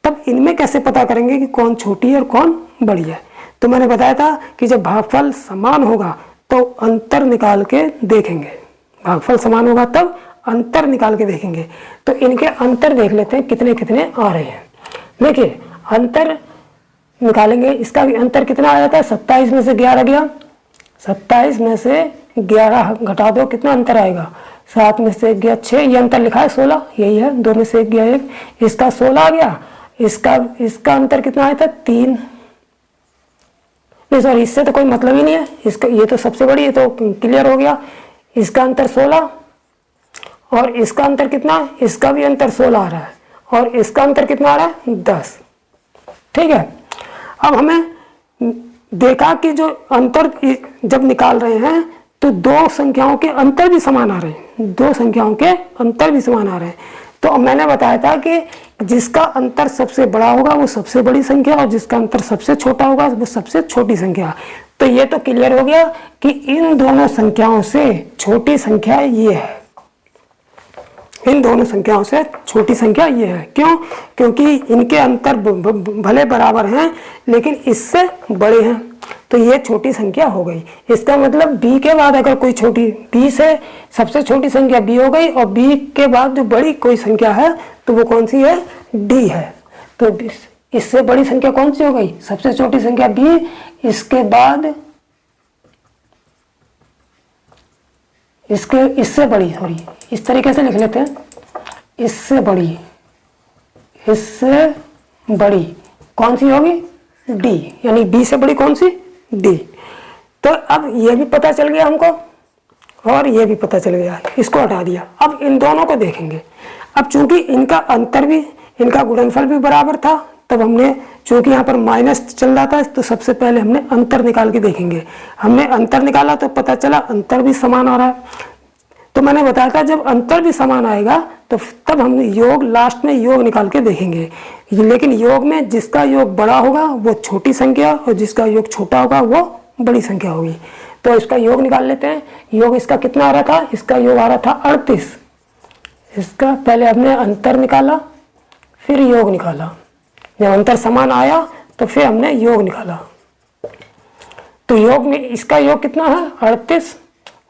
तब इनमें कैसे पता करेंगे कि कौन छोटी है और कौन बड़ी है। तो मैंने बताया था कि जब भागफल समान होगा तो अंतर निकाल के देखेंगे, भागफल समान होगा तब अंतर निकाल के देखेंगे। तो इनके अंतर देख लेते हैं कितने कितने आ रहे हैं। देखिए अंतर निकालेंगे, इसका भी अंतर कितना आ जाता है, 27 में से 11 गया, 27 में से 11 घटा दो, कितना अंतर आएगा, 7 में से 1 गया 6, ये अंतर लिखा है 16, यही है, 2 में से 1 गया 1, इसका 16 आ गया, इसका अंतर कितना आया था 3, नहीं सॉरी इससे तो कोई मतलब ही नहीं है, इसका ये तो सबसे बड़ी, ये तो क्लियर हो गया, इसका अंतर 16 और इसका अंतर कितना, इसका भी अंतर 16 आ रहा है और इसका अंतर कितना आ रहा है 10। ठीक है, अब हमें देखा कि जो अंतर जब निकाल रहे हैं तो दो संख्याओं के अंतर भी समान आ रहे हैं, दो संख्याओं के अंतर भी समान आ रहे हैं। तो मैंने बताया था कि जिसका अंतर सबसे बड़ा होगा वो सबसे बड़ी संख्या और जिसका अंतर सबसे छोटा होगा वो सबसे छोटी संख्या। तो ये तो क्लियर हो गया कि इन दोनों संख्याओं से छोटी संख्या ये है, इन दोनों संख्याओं से छोटी संख्या ये है। क्यों? क्योंकि इनके अंतर भले बराबर हैं लेकिन इससे बड़े हैं, तो ये छोटी संख्या हो गई। इसका मतलब b के बाद अगर कोई छोटी, b से सबसे छोटी संख्या b हो गई और b के बाद जो बड़ी कोई संख्या है तो वो कौन सी है, d है। तो इससे बड़ी संख्या कौन सी हो गई, सबसे छोटी संख्या b, इसके बाद इससे बड़ी, सॉरी इस तरीके से लिख लेते हैं, इससे बड़ी, इससे बड़ी कौन सी होगी, d, यानी b से बड़ी कौन सी, d। तो अब ये भी पता चल गया हमको और ये भी पता चल गया, इसको हटा दिया। अब इन दोनों को देखेंगे। अब चूंकि इनका अंतर भी, इनका गुणनफल भी बराबर था, तब हमने चूंकि यहाँ पर माइनस चल रहा था तो सबसे पहले हमने अंतर निकाल के देखेंगे। हमने अंतर निकाला तो पता चला अंतर भी समान आ रहा है। तो मैंने बताया था जब अंतर भी समान आएगा तो तब हम योग, लास्ट में योग निकाल के देखेंगे। लेकिन योग में जिसका योग बड़ा होगा वो छोटी संख्या और जिसका योग छोटा होगा वो बड़ी संख्या होगी। तो इसका योग निकाल लेते हैं। योग इसका कितना आ रहा था, इसका योग आ रहा था 38। इसका पहले हमने अंतर निकाला फिर योग निकाला, जब अंतर समान आया तो फिर हमने योग निकाला। तो योग में इसका योग कितना है 38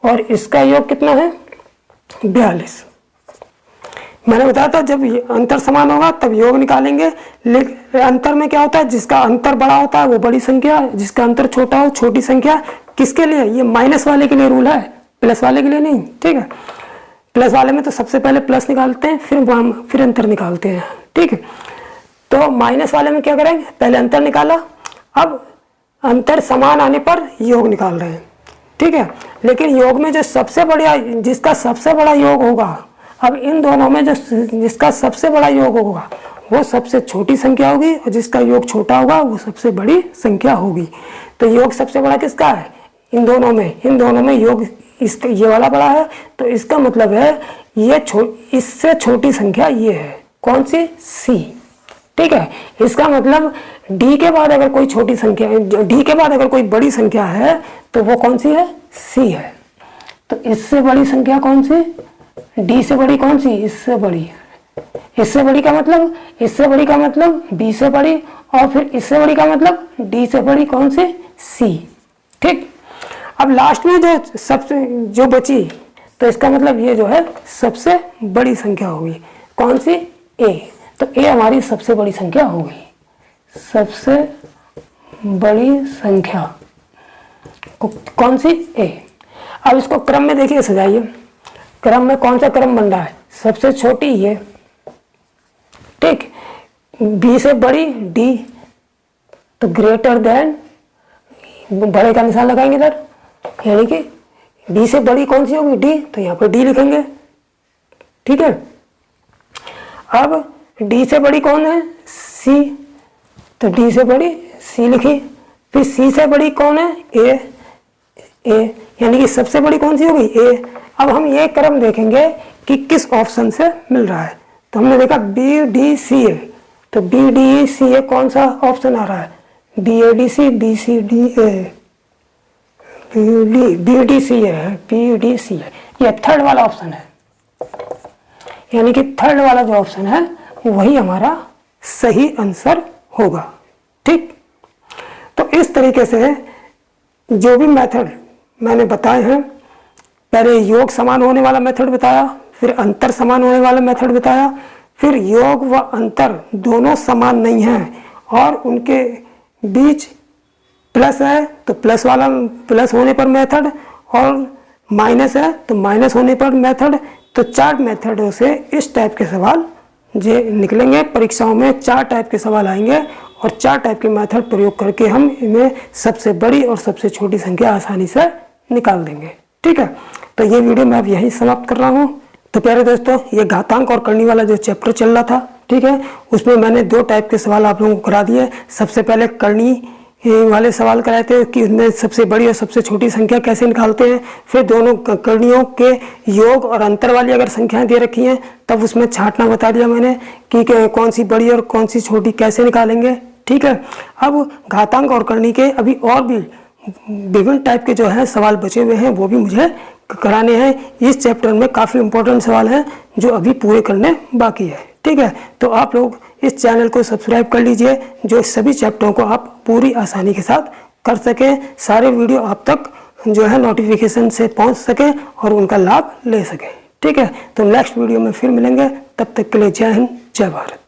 और इसका योग कितना है 42। मैंने बताया था जब अंतर समान होगा तब योग निकालेंगे। लेकिन अंतर में क्या होता है, जिसका अंतर बड़ा होता है वो बड़ी संख्या, जिसका अंतर छोटा हो छोटी संख्या। किसके लिए, ये माइनस वाले के लिए रूल है, प्लस वाले के लिए नहीं। ठीक है, प्लस वाले में तो सबसे पहले प्लस निकालते हैं फिर अंतर निकालते हैं। ठीक है, तो माइनस वाले में क्या करेंगे, पहले अंतर निकाला, अब अंतर समान आने पर योग निकाल रहे हैं। ठीक है, लेकिन योग में जो सबसे बड़ा, जिसका सबसे बड़ा योग होगा, अब इन दोनों में जो जिसका सबसे बड़ा योग होगा वो सबसे छोटी संख्या होगी और जिसका योग छोटा होगा वो सबसे बड़ी संख्या होगी। तो योग सबसे बड़ा किसका है, इन दोनों में योग इसका ये वाला बड़ा है। तो इसका मतलब है ये इससे छोटी संख्या ये है, कौन सी, सी। ठीक है, इसका मतलब d के बाद अगर कोई छोटी संख्या, d के बाद अगर कोई बड़ी संख्या है तो वो कौन सी है, c है। तो इससे बड़ी संख्या कौन सी, d से बड़ी कौन सी, इससे बड़ी। इससे बड़ी का मतलब, इससे बड़ी का मतलब b से बड़ी और फिर इससे बड़ी का मतलब d से बड़ी कौन सी, c। ठीक, अब लास्ट में जो बची तो इसका मतलब ये जो है सबसे बड़ी संख्या होगी, कौन सी, a। तो a हमारी सबसे बड़ी संख्या हो गई, सबसे बड़ी संख्या कौन सी, a। अब इसको क्रम में देखिए, सजाइए, क्रम में कौन सा क्रम बन रहा है, सबसे छोटी ये, ठीक, b से बड़ी d, तो ग्रेटर देन, बड़े का निशान लगाएंगे इधर, यानी कि b से बड़ी कौन सी होगी, d, तो यहाँ पर d लिखेंगे। ठीक है, अब d से बड़ी कौन है, c, तो d से बड़ी c लिखी, फिर c से बड़ी कौन है, a, यानी कि सबसे बड़ी कौन सी होगी, a। अब हम ये क्रम देखेंगे कि किस ऑप्शन से मिल रहा है। तो हमने देखा बी डी सी ए, तो बी डी सी ए कौन सा ऑप्शन आ रहा है, B A D C, B C D A, B D C A है, बी डी सी ए, ये थर्ड वाला ऑप्शन है। यानी कि थर्ड वाला जो ऑप्शन है वही हमारा सही आंसर होगा। ठीक, तो इस तरीके से जो भी मेथड मैंने बताए हैं, पहले योग समान होने वाला मेथड बताया, फिर अंतर समान होने वाला मेथड बताया, फिर योग व अंतर दोनों समान नहीं हैं और उनके बीच प्लस है तो प्लस वाला प्लस होने पर मेथड, और माइनस है तो माइनस होने पर मेथड। तो 4 मेथडों से इस टाइप के सवाल जो निकलेंगे परीक्षाओं में, 4 टाइप के सवाल आएंगे और 4 टाइप के मेथड प्रयोग करके हम इनमें सबसे बड़ी और सबसे छोटी संख्या आसानी से निकाल देंगे। ठीक है, तो ये वीडियो मैं अब यहीं समाप्त कर रहा हूँ। तो प्यारे दोस्तों, ये घातांक और करनी वाला जो चैप्टर चल रहा था, ठीक है, उसमें मैंने 2 टाइप के सवाल आप लोगों को करा दिए। सबसे पहले करनी वाले सवाल कराए थे कि उसमें सबसे बड़ी और सबसे छोटी संख्या कैसे निकालते हैं। फिर दोनों करणियों के योग और अंतर वाली अगर संख्याएं दे रखी हैं तब उसमें छांटना बता दिया मैंने कि कौन सी बड़ी और कौन सी छोटी कैसे निकालेंगे। ठीक है, अब घातांक और करनी के अभी और भी विभिन्न टाइप के जो है सवाल बचे हुए हैं, वो भी मुझे कराने हैं। इस चैप्टर में काफ़ी इंपॉर्टेंट सवाल हैं जो अभी पूरे करने बाकी है। ठीक है, तो आप लोग इस चैनल को सब्सक्राइब कर लीजिए जो सभी चैप्टरों को आप पूरी आसानी के साथ कर सकें, सारे वीडियो आप तक जो है नोटिफिकेशन से पहुंच सकें और उनका लाभ ले सकें। ठीक है, तो नेक्स्ट वीडियो में फिर मिलेंगे, तब तक के लिए जय हिंद, जय भारत।